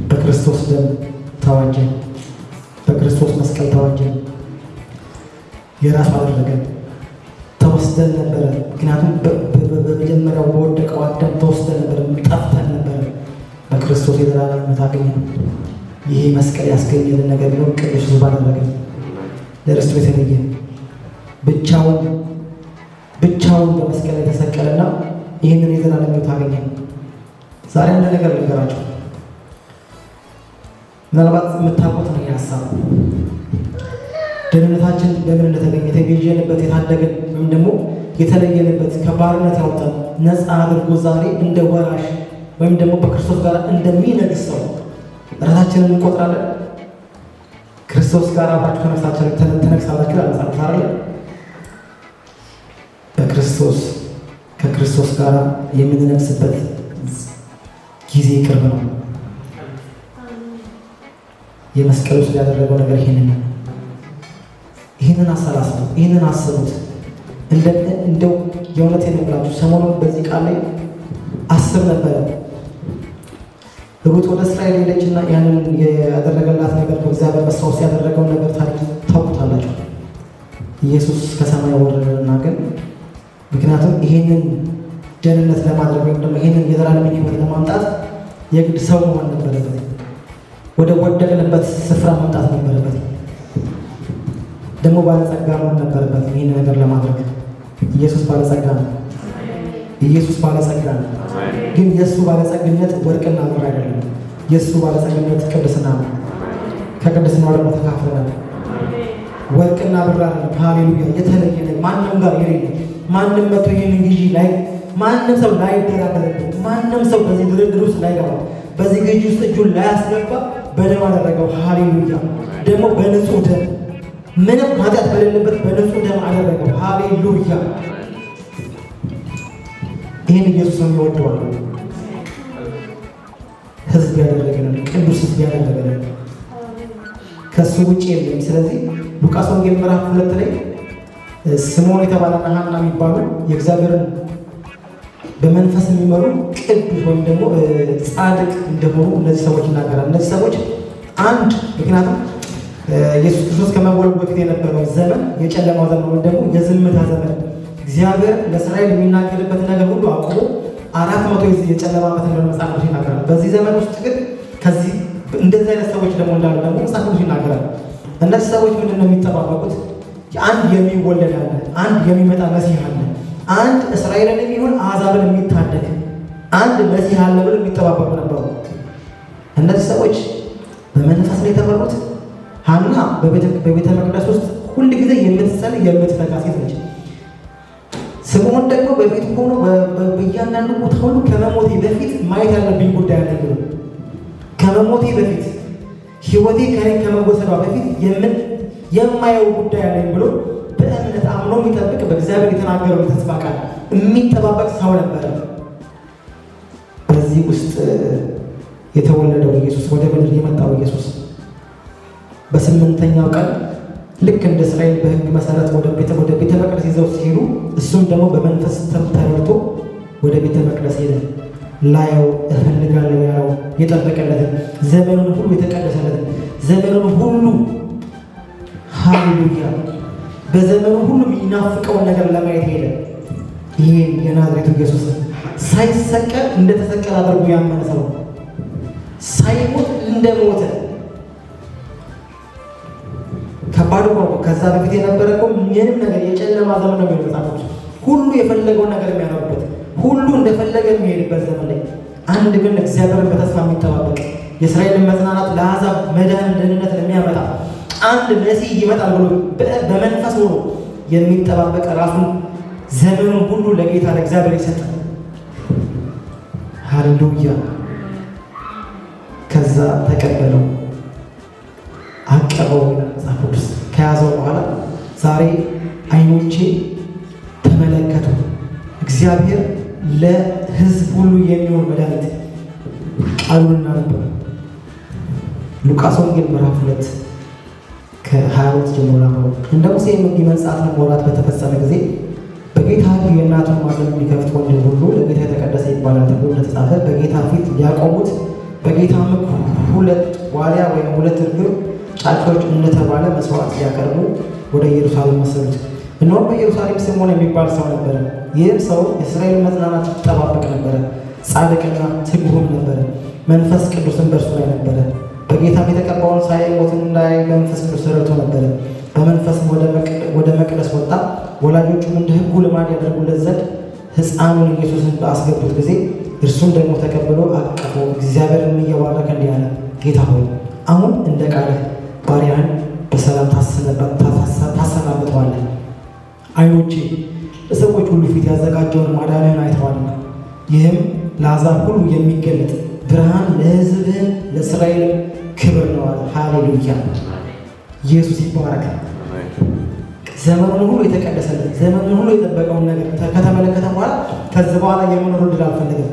በክርስቶስ ደም ተዋጀን፣ በክርስቶስ መስቀል ተዋጀን። የራሱ አደረገን። ተወስደን ነበረ። ምክንያቱም በመጀመሪያው በወደቀው አዳም ተወስደን ነበረ፣ ጠፍተን ነበረ። በክርስቶስ የዘላለምነት አገኘን። ይሄ መስቀል ያስገኘልን ነገር ቢሆን ቅዱስ ሕዝብ አደረገን። ለርስቱ የተለየ ብቻውን በመስቀል የተሰቀለና ይህንን የዘላለም ሕይወት አገኘን። ዛሬ አንድ ነገር ልንገራቸው። ምናልባት የምታውቁት ነው ሀሳብ ደህንነታችን በምን እንደተገኘ የተቤዠንበት የታደገን ወይም ደግሞ የተለየንበት ከባርነት ያወጣን ነፃ አድርጎ ዛሬ እንደ ወራሽ ወይም ደግሞ በክርስቶስ ጋር እንደሚነግስ ሰው ራሳችንን እንቆጥራለን። ክርስቶስ ጋር አብራችሁ ተነግሳላችሁ ያለሳለ ከክርስቶስ ጋር የምንነግስበት ጊዜ ቅርብ ነው። የመስቀሉ ስለ ያደረገው ነገር ይህንን አሰላስሉ፣ ይህንን አስቡት። እንደው የእውነት የምላችሁ ሰሞኑን በዚህ ቃል ላይ አስብ ነበረ። ሩት ወደ እስራኤል ሄደች እና ያንን ያደረገላት ነገር በእግዚአብሔር መስዋዕት ያደረገውን ነገር ታውቁታላችሁ። ኢየሱስ ከሰማይ ወረደና ግን ምክንያቱም ይህንን ደህንነት ለማድረግ ወይም ደግሞ ይህንን የዘላለምን ሕይወት ለማምጣት የግድ ሰው መሆን ነበረበት። ወደ ወደቅንበት ስፍራ መምጣት ነበረበት። ደግሞ ባለጸጋ መሆን ነበረበት። ይህን ነገር ለማድረግ ኢየሱስ ባለጸጋ ነው። ኢየሱስ ባለጸጋ ነው። ግን የእሱ ባለጸግነት ወርቅና ብር አይደለም። የእሱ ባለጸግነት ቅድስና ነው። ከቅድስናው ደግሞ ተካፍለናል። ወርቅና ብር አይደለም። ሃሌሉያ! የተለየ ነው። ማንም ጋር የሌለ ማንም መቶ ይህንን ግዢ ላይ ማንም ሰው ላይደራደርበት፣ ማንም ሰው በዚህ ድርድር ውስጥ ላይገባ፣ በዚህ ግዢ ውስጥ እጁን ላያስገባ በደም አደረገው። ሃሌሉያ! ደግሞ በንጹህ ደም ምንም ኃጢአት በሌለበት በንጹህ ደም አደረገው። ሃሌሉያ! ይህን ኢየሱስን ይወደዋል። ሕዝብ ያደረገን ቅዱስ ሕዝብ ያደረገን ከሱ ውጭ የለም። ስለዚህ ሉቃስ ወንጌል ምዕራፍ 2 ላይ ስምዖን የተባለና ሐና የሚባሉ የእግዚአብሔርን በመንፈስ የሚመሩ ቅዱስ ወይም ደግሞ ጻድቅ እንደሆኑ እነዚህ ሰዎች ይናገራል። እነዚህ ሰዎች አንድ ምክንያቱም ኢየሱስ ክርስቶስ ከመወለዱ በፊት የነበረው ዘመን የጨለማው ዘመን ወይም ደግሞ የዝምታ ዘመን እግዚአብሔር ለእስራኤል የሚናገርበት ነገር ሁሉ አቁሞ 400 የጨለማ ዓመት እንደሆነ መጽሐፍ ቅዱስ ይናገራል። በዚህ ዘመን ውስጥ ግን ከዚህ እንደዚህ አይነት ሰዎች ደግሞ እንዳሉ ደግሞ መጽሐፍ ቅዱስ ይናገራል። እነዚህ ሰዎች ምንድን ነው የሚጠባበቁት? አንድ የሚወለድ አለ፣ አንድ የሚመጣ መሲህ አለ፣ አንድ እስራኤልን የሚሆን አሕዛብን የሚታደግ አንድ መሲህ አለ ብለው የሚጠባበቁ ነበሩ። እነዚህ ሰዎች በመንፈስ ነው የተመሩት። ሐና በቤተ መቅደስ ውስጥ ሁል ጊዜ የምትጸልይ የምትተጋ ሴት ነች። ስምዖን ደግሞ በቤቱ ሆኖ በእያንዳንዱ ቦታ ሁሉ ከመሞቴ በፊት ማየት ያለብኝ ጉዳይ አለ ብሎ ከመሞቴ በፊት ሕይወቴ ከኔ ከመወሰዷ በፊት የማየው ጉዳይ አለኝ ብሎ በእምነት አምኖ የሚጠብቅ በእግዚአብሔር የተናገረው የተስፋ ቃል የሚጠባበቅ ሰው ነበረ። በዚህ ውስጥ የተወለደው ኢየሱስ ወደ ምድር የመጣው ኢየሱስ በ8ኛው ቀን ልክ እንደ እስራኤል በሕግ መሰረት ወደ ቤተ መቅደስ ይዘው ሲሄዱ እሱም ደግሞ በመንፈስ ተመርቶ ወደ ቤተ መቅደስ ሄደ። ላየው እፈልጋለሁ ያለው የጠበቀለትን ዘመኑን ሁሉ የተቀደሰለትን ዘመኑን ሁሉ ሃሌሉያ በዘመኑ ሁሉ የሚናፍቀውን ነገር ለማየት ሄደ። ይሄ የናዝሬቱ ኢየሱስ ሳይሰቀል እንደተሰቀለ አድርጎ ያመነ ሰው ሳይሞት እንደሞተ ከባድ ነው። ከዛ በፊት የነበረ እኮ ምንም ነገር የጨለማ ዘመን ነው የሚመጣው። ሁሉ የፈለገውን ነገር የሚያደርጉበት ሁሉ እንደፈለገ የሚሄድበት ዘመን ላይ አንድ ግን እግዚአብሔርን በተስፋ የሚጠባበቅ የእስራኤልን መጽናናት ለአሕዛብ መዳን ደህንነትን የሚያመጣ አንድ መሲህ ይመጣል ብሎ በመንፈስ ሆኖ የሚጠባበቅ ራሱን ዘመኑን ሁሉ ለጌታ ለእግዚአብሔር የሰጠ ሃሌሉያ። ከዛ ተቀበለው፣ አቀበው መጽሐፍ ቅዱስ ከያዘው በኋላ ዛሬ አይኖቼ ተመለከቱ እግዚአብሔር ለሕዝብ ሁሉ የሚሆን መድኃኒት ቃሉን እናነበው። ሉቃስ ወንጌል ምዕራፍ 2 ከ22 ጀምሮ ነው። እንደ ሙሴ የመንጻትን ወራት በተፈጸመ ጊዜ በጌታ ሕግ የእናቱን ማኅፀን የሚከፍት ወንድ ሁሉ ለጌታ የተቀደሰ ይባላል ተብሎ እንደተጻፈ በጌታ ፊት ሊያቆሙት በጌታ ምክር 2 ዋሊያ ወይም 2 እርግብ ጫጩቶች እንደተባለ መስዋዕት ሊያቀርቡ ወደ ኢየሩሳሌም ወሰዱት። እነሆም በኢየሩሳሌም ስምዖን የሚባል ሰው ነበረ። ይህም ሰው የእስራኤል መጽናናት ይጠባበቅ ነበረ፣ ጻድቅና ትጉህም ነበረ፣ መንፈስ ቅዱስም በእርሱ ላይ ነበረ። በጌታም የተቀባውን ሳያይ ሞትን እንዳያይ በመንፈስ ቅዱስ ተረድቶ ነበረ። በመንፈስም ወደ መቅደስ ወጣ። ወላጆቹም እንደ ሕጉ ልማድ ያደርጉለት ዘንድ ሕፃኑን ኢየሱስን ባስገቡት ጊዜ እርሱም ደግሞ ተቀብሎ አቀፈው፣ እግዚአብሔርን እየባረከ እንዲህ አለ፣ ጌታ ሆይ አሁን እንደ ቃልህ ባሪያህን በሰላም ታሰናብተዋለህ። ዓይኖቼ በሰዎች ሁሉ ፊት ያዘጋጀውን ማዳንህን አይተዋልና፣ ይህም ለአሕዛብ ሁሉ የሚገለጥ ብርሃን ለሕዝብህም ለእስራኤል ክብር ነው አለ። ሃሌሉያ! ኢየሱስ ይባረክ። ዘመኑን ሁሉ የተቀደሰለት ዘመኑን ሁሉ የጠበቀውን ነገር ከተመለከተ በኋላ ከዚህ በኋላ የመኖር ዕድል አልፈልግም፣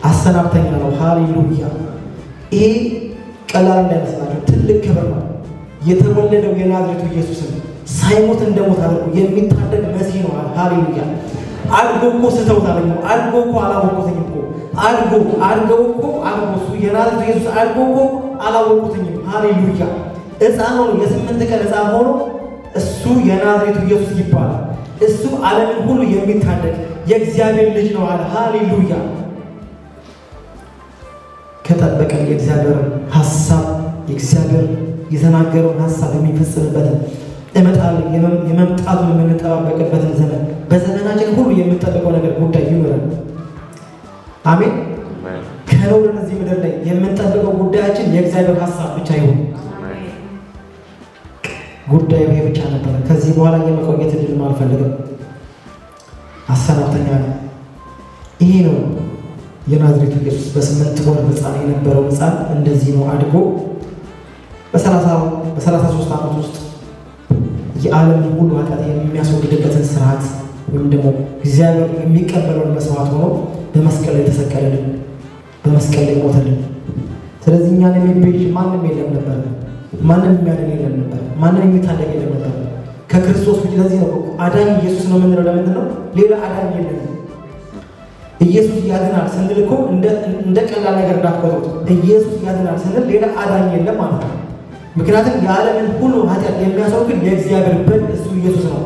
አሰናብተኛ ነው። ሃሌሉያ! ይሄ ቀላል እንዳይመስላችሁ ትልቅ ክብር ነው። የተወለደው የናዝሬቱ ኢየሱስን ሳይሞት እንደሞት አድርጎ የሚታደግ መሲህ ነው። ሃሌሉያ! አድጎ እኮ ስተውታል ነው። አድጎ እኮ አላወቁትኝም እኮ አድገው እኮ እሱ የናዝሬቱ ኢየሱስ አድጎ እኮ አላወቁትኝም። ሃሌሉያ! ሕፃን ሆኖ የ8 ቀን ሕፃን ሆኖ እሱ የናዝሬቱ ኢየሱስ ይባላል። እሱ ዓለምን ሁሉ የሚታደግ የእግዚአብሔር ልጅ ነው አለ። ሃሌሉያ! ከጠበቀን የእግዚአብሔር ሐሳብ የእግዚአብሔር የተናገረውን ሐሳብ የሚፈጽምበትን እመጣለሁ የመምጣቱን የምንጠባበቅበትን ዘመን በዘመናችን ሁሉ የምንጠብቀው ነገር ጉዳይ ይኖራል። አሜን። ከኖርን እዚህ ምድር ላይ የምንጠብቀው ጉዳያችን የእግዚአብሔር ሐሳብ ብቻ ይሁን። ጉዳዩ ይሄ ብቻ ነበረ። ከዚህ በኋላ የመቆየት እድልም አልፈልግም። አሰናብተኛ ነው። ይሄ ነው የናዝሬቱ ኢየሱስ። በ8 ወር ሕፃን የነበረው ሕፃን እንደዚህ ነው አድጎ በ33 ዓመት ውስጥ የዓለምን ሁሉ ኃጢአት የሚያስወግድበትን ስርዓት ወይም ደግሞ እግዚአብሔር የሚቀበለውን መስዋዕት ሆኖ በመስቀል ላይ ተሰቀለልን፣ በመስቀል ላይ ሞተልን። ስለዚህ እኛን የሚቤዥ ማንም የለም ነበር፣ ማንም የሚያድን የለም ነበር፣ ማንም የሚታደግ የለም ነበር ከክርስቶስ ውጭ። ለዚህ ነው አዳኝ ኢየሱስ ነው የምንለው። ለምንድን ነው? ሌላ አዳኝ የለም። ኢየሱስ ያድናል ስንል እኮ እንደ ቀላል ነገር እንዳትቆጥሩት። ኢየሱስ ያድናል ስንል ሌላ አዳኝ የለም ማለት ነው። ምክንያቱም የዓለምን ሁሉ ኃጢአት የሚያስወግድ የእግዚአብሔር በግ እሱ ኢየሱስ ነው።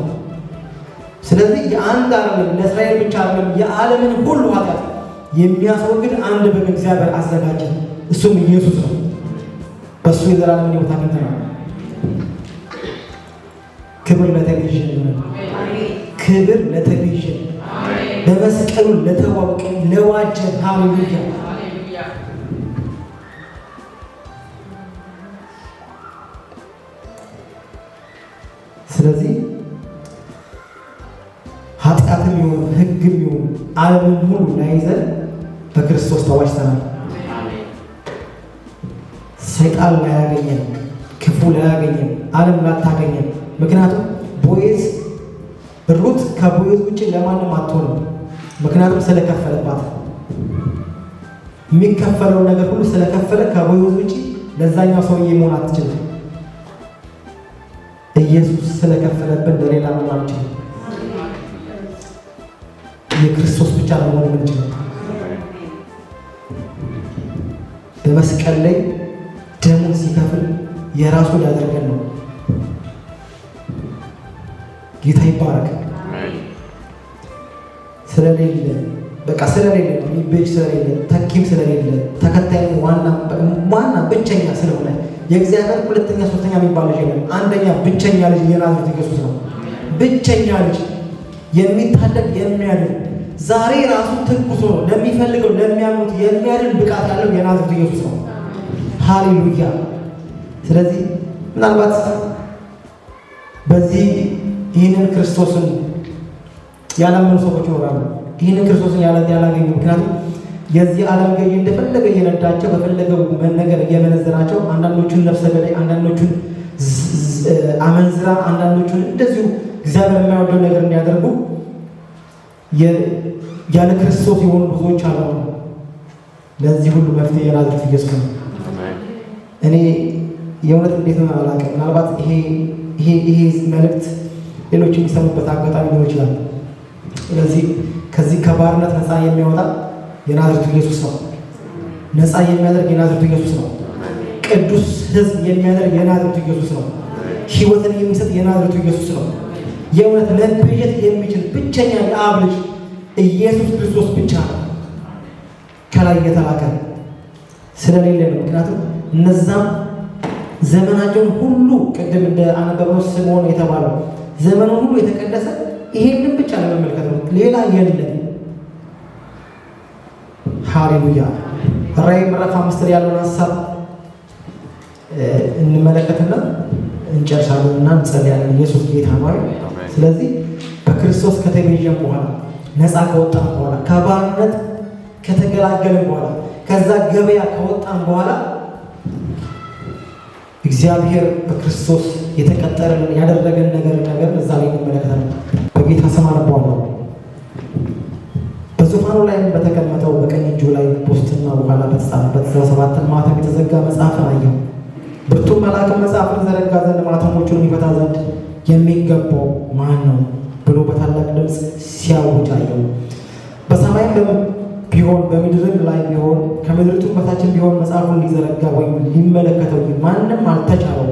ስለዚህ የአንድ አይደለም ለእስራኤል ብቻ አይደለም፣ የዓለምን ሁሉ ኃጢአት የሚያስወግድ አንድ በግ እግዚአብሔር አዘጋጀ፣ እሱም ኢየሱስ ነው። በእሱ የዘላለም ሕይወት አግኝተናል። ክብር ለቴሌቪዥን፣ ክብር ለቴሌቪዥን፣ በመስቀሉ ለተዋወቀን ለዋጀን። ሃሌሉያ! ስለዚህ ኃጢአትም ይሁን ሕግም ይሁን ዓለምን ሁሉ ላይዘን በክርስቶስ ተዋጅተናል። ሰይጣን ላያገኘን፣ ክፉ ላያገኘን፣ ዓለም ላታገኘን። ምክንያቱም ቦዔዝ ሩት ከቦዔዝ ውጭ ለማንም አትሆንም። ምክንያቱም ስለከፈለባት የሚከፈለው ነገር ሁሉ ስለከፈለ ከቦዔዝ ውጭ ለዛኛው ሰውዬ መሆን አትችልም። ኢየሱስ ስለከፈለብን ለሌላ መሆን አንችልም። የክርስቶስ ብቻ ነው መሆን የምንችለው። በመስቀል ላይ ደሙን ሲከፍል የራሱ ሊያደርገን ነው። ጌታ ይባረክ። ስለሌለ የሚቤዥ ስለሌለ ተኪም ስለሌለ ተከታይም ዋና ብቸኛ ስለሆነ የእግዚአብሔር ሁለተኛ ሶስተኛ የሚባል ልጅ የለም። አንደኛ ብቸኛ ልጅ የናዝሬቱ ኢየሱስ ነው። ብቸኛ ልጅ የሚታደግ የሚያድን ዛሬ ራሱ ትኩስ ሆኖ ለሚፈልገው ለሚያምኑት የሚያድን ብቃት ያለው የናዝሬቱ ኢየሱስ ነው። ሃሌሉያ! ስለዚህ ምናልባት በዚህ ይህንን ክርስቶስን ያላመኑ ሰዎች ይኖራሉ። ይህንን ክርስቶስን ያላገኙ ምክንያቱም የዚህ ዓለም ገዢ እንደፈለገ እየነዳቸው በፈለገው ነገር እየመነዘራቸው አንዳንዶቹን ነፍሰ ገዳይ፣ አንዳንዶቹን አመንዝራ፣ አንዳንዶቹን እንደዚሁ እግዚአብሔር የማይወደው ነገር እንዲያደርጉ ያለ ክርስቶስ የሆኑ ብዙዎች አሉ። ለዚህ ሁሉ መፍትሄ የናዝሬቱ ኢየሱስ ነው። እኔ የእውነት እንዴት ነው አላውቅም። ምናልባት ይሄ መልእክት ሌሎች የሚሰሙበት አጋጣሚ ሊሆን ይችላል። ስለዚህ ከዚህ ከባርነት ነፃ የሚያወጣ የናዝሬቱ ኢየሱስ ነው። ነፃ የሚያደርግ የናዝሬቱ ኢየሱስ ነው። ቅዱስ ሕዝብ የሚያደርግ የናዝሬቱ ኢየሱስ ነው። ሕይወትን የሚሰጥ የናዝሬቱ ኢየሱስ ነው። የእውነት መቤዠት የሚችል ብቸኛ የአብ ልጅ ኢየሱስ ክርስቶስ ብቻ ነው። ከላይ የተላከ ስለሌለ ነው። ምክንያቱም እነዛም ዘመናቸውን ሁሉ ቅድም እንደ አነበብነው ስምዖን የተባለው ዘመኑን ሁሉ የተቀደሰ ይሄንን ብቻ ለመመልከት ነው፣ ሌላ የለም። ሃሌሉያ። ራዕይ ምዕራፍ 5 ላይ ያለውን ሀሳብ እንመለከትና እንጨርሳለን እና እንጸልያለን። ኢየሱስ ጌታ ነው። ስለዚህ በክርስቶስ ከተቤዠን በኋላ ነፃ ከወጣን በኋላ ከባርነት ከተገላገልን በኋላ ከዛ ገበያ ከወጣን በኋላ እግዚአብሔር በክርስቶስ የተቀጠረልን ያደረገን ነገር እዛ ላይ እንመለከታለን። በጌታ ስም አነባዋለሁ። በዙፋኑ ላይ በተቀመጠው በቀኝ እጁ ላይ በውስጥና በኋላ በተጻፈበት 7 ማኅተም የተዘጋ መጽሐፍን አየሁ። ብርቱ መልአክም መጽሐፍን ዘረጋ ዘንድ ማኅተሞቹን ይፈታ ዘንድ የሚገባው ማን ነው ብሎ በታላቅ ድምፅ ሲያውጅ አየሁ። በሰማይም ቢሆን በምድርም ላይ ቢሆን ከምድሪቱ በታችም ቢሆን መጽሐፉን ሊዘረጋ ወይም ሊመለከተው ማንም አልተቻለው።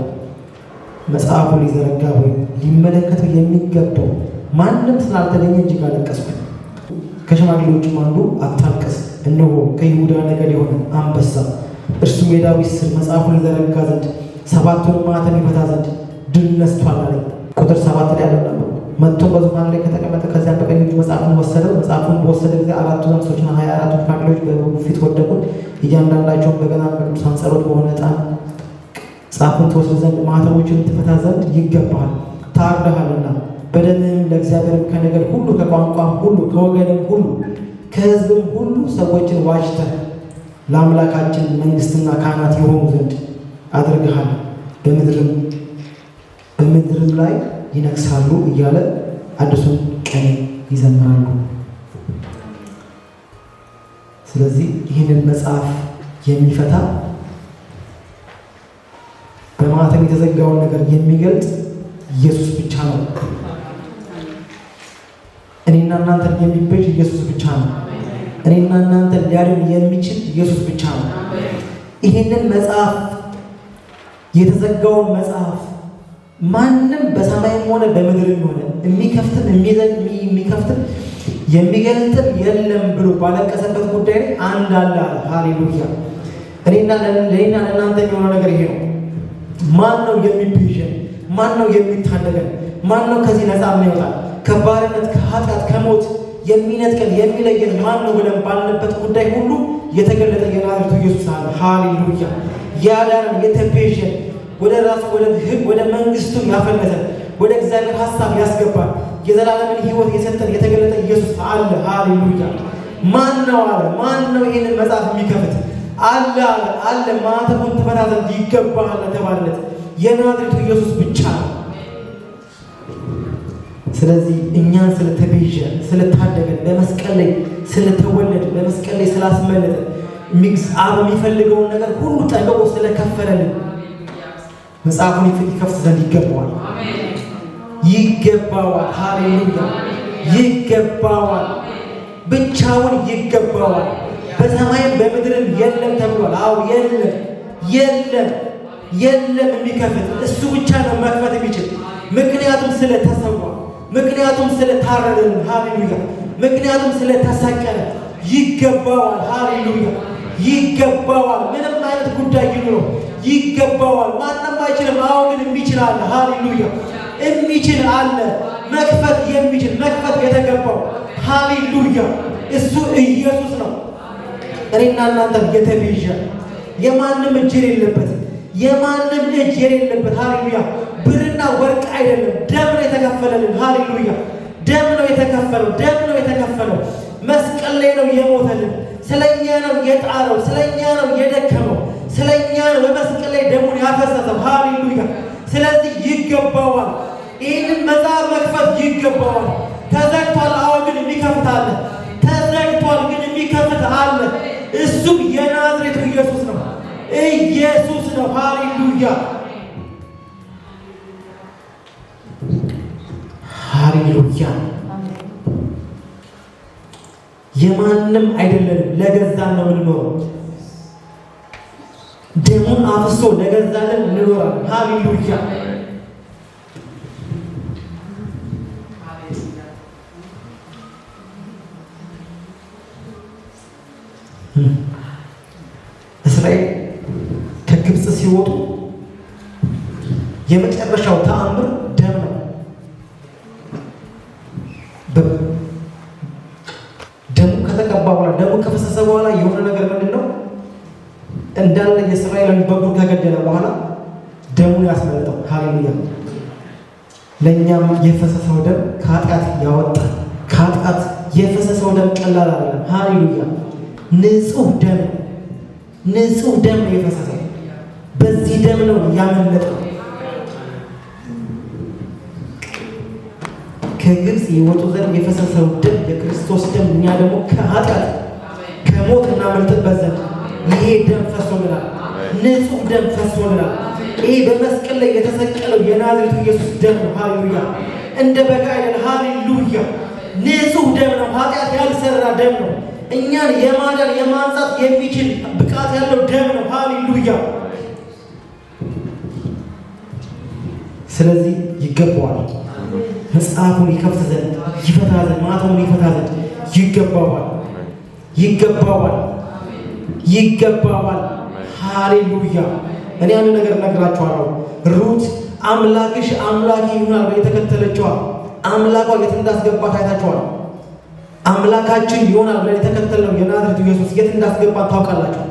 መጽሐፉን ሊዘረጋ ወይም ሊመለከተው የሚገባው ማንም ስላልተገኘ እጅግ አለቀስኩ። ከሽማግሌዎችም አንዱ አታልቅስ፣ እነሆ ከይሁዳ ነገድ የሆነ አንበሳ እርሱም የዳዊት ሥር መጽሐፉን ሊዘረጋ ዘንድ 7ቱን ማኅተም ይፈታ ዘንድ ድል ነስቷል አለኝ። ቁጥር 7 ላይ ያለው ነበር። መጥቶ በዙፋኑ ላይ ከተቀመጠ ከዚያም በቀኝ እጁ መጽሐፉን ወሰደው። መጽሐፉን በወሰደ ጊዜ 4ቱ እንስሶችና 24ቱ ሽማግሌዎች በበጉ ፊት ወደቁ። እያንዳንዳቸውን በገና በቅዱሳን ጸሎት በሆነ ዕጣን መጽሐፉን ትወስድ ዘንድ ማኅተሞችን ትፈታ ዘንድ ይገባሃል፣ ታርደሃልና በደምህም ለእግዚአብሔር ከነገድ ሁሉ ከቋንቋም ሁሉ ከወገንም ሁሉ ከሕዝብም ሁሉ ሰዎችን ዋጅተህ ለአምላካችን መንግሥትና ካህናት የሆኑ ዘንድ አድርገሃል፣ በምድርም ላይ ይነግሳሉ እያለ አዲሱን ቅኔ ይዘምራሉ። ስለዚህ ይህንን መጽሐፍ የሚፈታ በማኅተም የተዘጋውን ነገር የሚገልጥ ኢየሱስ ብቻ ነው። እኔና እናንተን የሚቤዥ ኢየሱስ ብቻ ነው። እኔና እናንተን ሊያድን የሚችል ኢየሱስ ብቻ ነው። ይህንን መጽሐፍ የተዘጋውን መጽሐፍ ማንም በሰማይም ሆነ በምድርም ሆነ የሚከፍትም የሚከፍትም የሚገልጥም የለም ብሎ ባለቀሰበት ጉዳይ ላይ አንድ አለ። ሃሌሉያ። እኔና ለእናንተ የሚሆነው ነገር ይሄ ነው። ማን ነው የሚቤዠን? ማን ነው የሚታደገን? ማን ነው ከዚህ ነፃ የሚያወጣን? ከባርነት፣ ከኃጢአት፣ ከሞት የሚነጥቀን የሚለየን ማን ነው ብለን ባልንበት ጉዳይ ሁሉ የተገለጠ የናዝሬቱ ኢየሱስ አለ። ሃሌሉያ። ያዳነን፣ የተቤዠን፣ ወደ ራሱ ወደ ሕግ ወደ መንግስቱ ያፈለሰን፣ ወደ እግዚአብሔር ሐሳብ ያስገባን፣ የዘላለምን ሕይወት የሰጠን የተገለጠ ኢየሱስ አለ። ሃሌሉያ። ማን ነው አለ? ማን ነው ይህንን መጽሐፍ የሚከፍት? አለ አለ አለ። ማኅተሙን ትፈታ ዘንድ ይገባሃል ለተባለለት የናዝሬቱ ኢየሱስ ብቻ ነው። ስለዚህ እኛን ስለተቤዠን፣ ስለታደገን፣ በመስቀል ላይ ስለተወለድ፣ በመስቀል ላይ ስላስመለጠን፣ አብ የሚፈልገውን ነገር ሁሉ ጠንቅቆ ስለከፈለልን መጽሐፉን ይከፍት ዘንድ ይገባዋል። ይገባዋል። ሃሌሉያ። ይገባዋል። ብቻውን ይገባዋል። በሰማይም በምድርም የለም ተብሏል። አዎ የለም፣ የለም፣ የለም የሚከፍት እሱ ብቻ ነው መክፈት የሚችል። ምክንያቱም ስለተሰዋ፣ ምክንያቱም ስለታረደልን፣ ሃሌሉያ፣ ምክንያቱም ስለተሰቀለ ይገባዋል። ሃሌሉያ። ይገባዋል። ምንም አይነት ጉዳይ ይኑረው ይገባዋል። ማንም አይችልም። አዎ ግን የሚችል አለ። ሃሌሉያ። የሚችል አለ። መክፈት የሚችል መክፈት የተገባው ሃሌሉያ እሱ ኢየሱስ ነው። እኔና እናንተ የተቤዠ የማንም እጅ የሌለበት የማንም እጅ የሌለበት ሃሌሉያ። ብርና ወርቅ አይደለም፣ ደም ነው የተከፈለልን። ሃሌሉያ። ደም ነው የተከፈለው፣ ደም ነው የተከፈለው። መስቀል ላይ ነው የሞተልን። ስለኛ ነው የጣለው፣ ስለኛ ነው የደከመው፣ ስለኛ ነው በመስቀል ላይ ደሙን ያፈሰሰው። ሃሌሉያ! ስለዚህ ይገባዋል። ይህንን መጽሐፍ መክፈት ይገባዋል። ተዘግቷል፣ አዎ፣ ግን የሚከፍት አለ። ተዘግቷል፣ ግን የሚከፍት አለ። እሱም የናዝሬቱ ኢየሱስ ነው። ኢየሱስ ነው። ሃሌሉያ! ሃሌሉያ! የማንም አይደለንም፣ ለገዛን ነው የምንኖረው። ደሙን አፍሶ ለገዛልን እንኖራለን። ሃሌሉያ! እስራኤል ከግብፅ ሲወጡ የመጨረሻው ተአምር ደም ነው። ደሙ ከተቀባ በኋላ ደሙ ከፈሰሰ በኋላ የሆነ ነገር ምንድን ነው? እንዳለ የእስራኤልን በጉር ከገደለ በኋላ ደሙን ያስመለጠው። ሃሌሉያ! ለእኛም የፈሰሰው ደም ከኃጢአት ያወጣል። ከኃጢአት የፈሰሰው ደም ቀላል አይደለም። ሃሌሉያ! ንጹህ ደም፣ ንጹህ ደም ነው የፈሰሰው። በዚህ ደም ነው ያመለጠው። ከግብፅ ይወጡ ዘንድ የፈሰሰው ደም የክርስቶስ ደም፣ እኛ ደግሞ ከኃጢአት ከሞት እናመልጥበት ዘንድ ይሄ ደም ፈሶልናል። ንጹህ ደም ፈሶልናል። ይሄ በመስቀል ላይ የተሰቀለው የናዝሬቱ ኢየሱስ ደም ነው። ሃሌሉያ! እንደ በግ አይደል። ሃሌሉያ! ንጹህ ደም ነው። ኃጢአት ያልሰራ ደም ነው። እኛን የማዳን የማንጻት የሚችል ብቃት ያለው ደም ነው። ሃሌሉያ! ስለዚህ ይገባዋል። መጽሐፉን ይከፍት ዘንድ ይፈታ ዘንድ ማተሙን ይፈታ ዘንድ ይገባዋል። ይገባዋል። ይገባዋል። ሃሌሉያ! እኔ አንድ ነገር እነግራችኋለሁ። ሩት አምላክሽ አምላኬ ይሆናል የተከተለችዋ አምላኳ የት እንዳስገባት አይታችኋል። አምላካችን ይሆናል ብለን የተከተልነው የናዝሬቱ ኢየሱስ የት እንዳስገባት ታውቃላችሁ።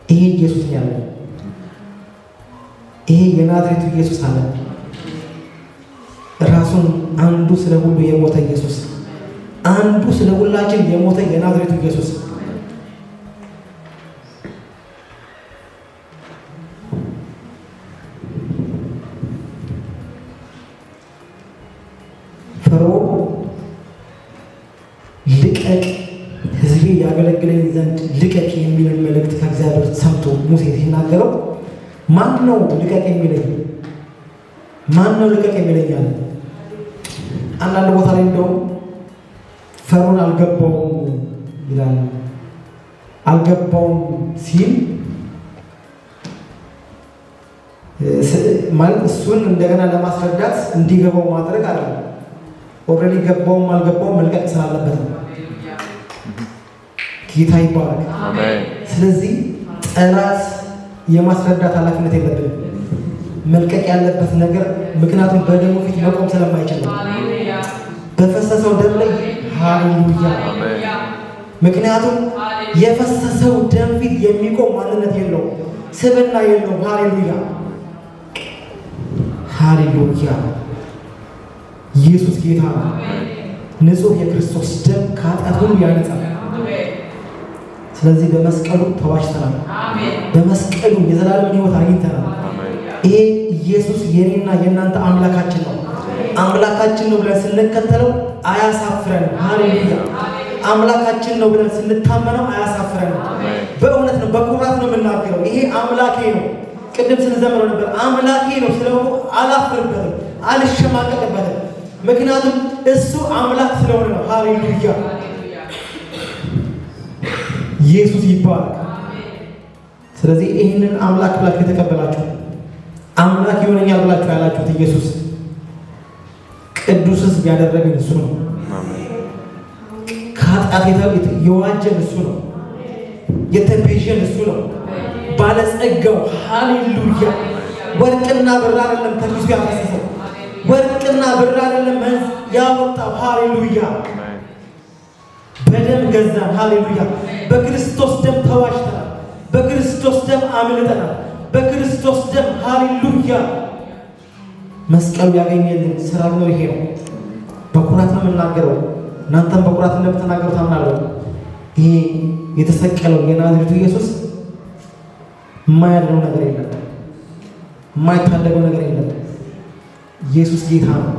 ይሄ ኢየሱስ ያለ ይሄ የናዝሬቱ ኢየሱስ አለ። ራሱን አንዱ ስለ ሁሉ የሞተ ኢየሱስ፣ አንዱ ስለ ሁላችን የሞተ የናዝሬቱ ኢየሱስ። ፈርዖን ልቀቅ፣ ሕዝቤ ያገለግለኝ ዘንድ ልቀቅ የሚልን መልእክት ከእግዚአብሔር ሰምቶ ሙሴ ሲናገረው ማን ነው ልቀቅ የሚለኝ? ማን ነው ልቀቅ የሚለኝ አለ። አንዳንድ ቦታ ላይ እንደውም ፈርዖን አልገባውም ይላል። አልገባውም ሲል ማለት እሱን እንደገና ለማስረዳት እንዲገባው ማድረግ አለ። ኦልሬዲ ገባውም አልገባውም መልቀቅ ስላለበት ነው። ጌታ ይባረክ። ስለዚህ ጠላት የማስረዳት ኃላፊነት የለብንም። መልቀቅ ያለበት ነገር ምክንያቱም በደሙ ፊት መቆም ስለማይችል ነው። በፈሰሰው ደም ላይ ሃሌሉያ! ምክንያቱም የፈሰሰው ደም ፊት የሚቆም ማንነት የለው፣ ስብና የለው። ሃሌሉያ! ሃሌሉያ! ኢየሱስ ጌታ ነው። ንጹህ የክርስቶስ ደም ከኃጢአት ሁሉ ያነጻል። ስለዚህ በመስቀሉ ተዋጅተናል። በመስቀሉ የዘላለም ሕይወት አግኝተናል። ይሄ ኢየሱስ የኔና የእናንተ አምላካችን ነው። አምላካችን ነው ብለን ስንከተለው አያሳፍረንም። ሃሌሉያ! አምላካችን ነው ብለን ስንታመነው አያሳፍረንም። በእውነት ነው፣ በኩራት ነው የምናገረው። ይሄ አምላኬ ነው። ቅድም ስንዘምረው ነበር። አምላኬ ነው ስለው አላፍርበትም፣ አልሸማቀቅበትም። ምክንያቱም እሱ አምላክ ስለሆነ ነው። ሃሌሉያ! ኢየሱስ ይባላል። ስለዚህ ይህንን አምላክ ብላችሁ የተቀበላችሁ አምላክ ይሆነኛል ብላችሁ ያላችሁት ኢየሱስ ቅዱስስ ያደረገን እሱ ነው። ከኃጢአት የዋጀን እሱ ነው። የተቤዠን እሱ ነው። ባለጸጋው ሃሌሉያ! ወርቅና ብር አይደለም ከኪሱ ያፈሰሰው፣ ወርቅና ብር አይደለም ያወጣው። ሃሌሉያ! በደም ገዛን። ሃሌሉያ! በክርስቶስ ደም ተዋጅተናል። በክርስቶስ ደም አምልጠናል። በክርስቶስ ደም ሃሌሉያ መስቀሉ ያገኘልን ስራ ነው። ይሄ ነው በኩራት ነው የምናገረው። እናንተም በኩራት እንደምትናገሩ ታምናለሁ። ይሄ የተሰቀለው የናዝሬቱ ኢየሱስ የማያድነው ነገር የለም፣ የማይታደገው ነገር የለም። ኢየሱስ ጌታ ነው።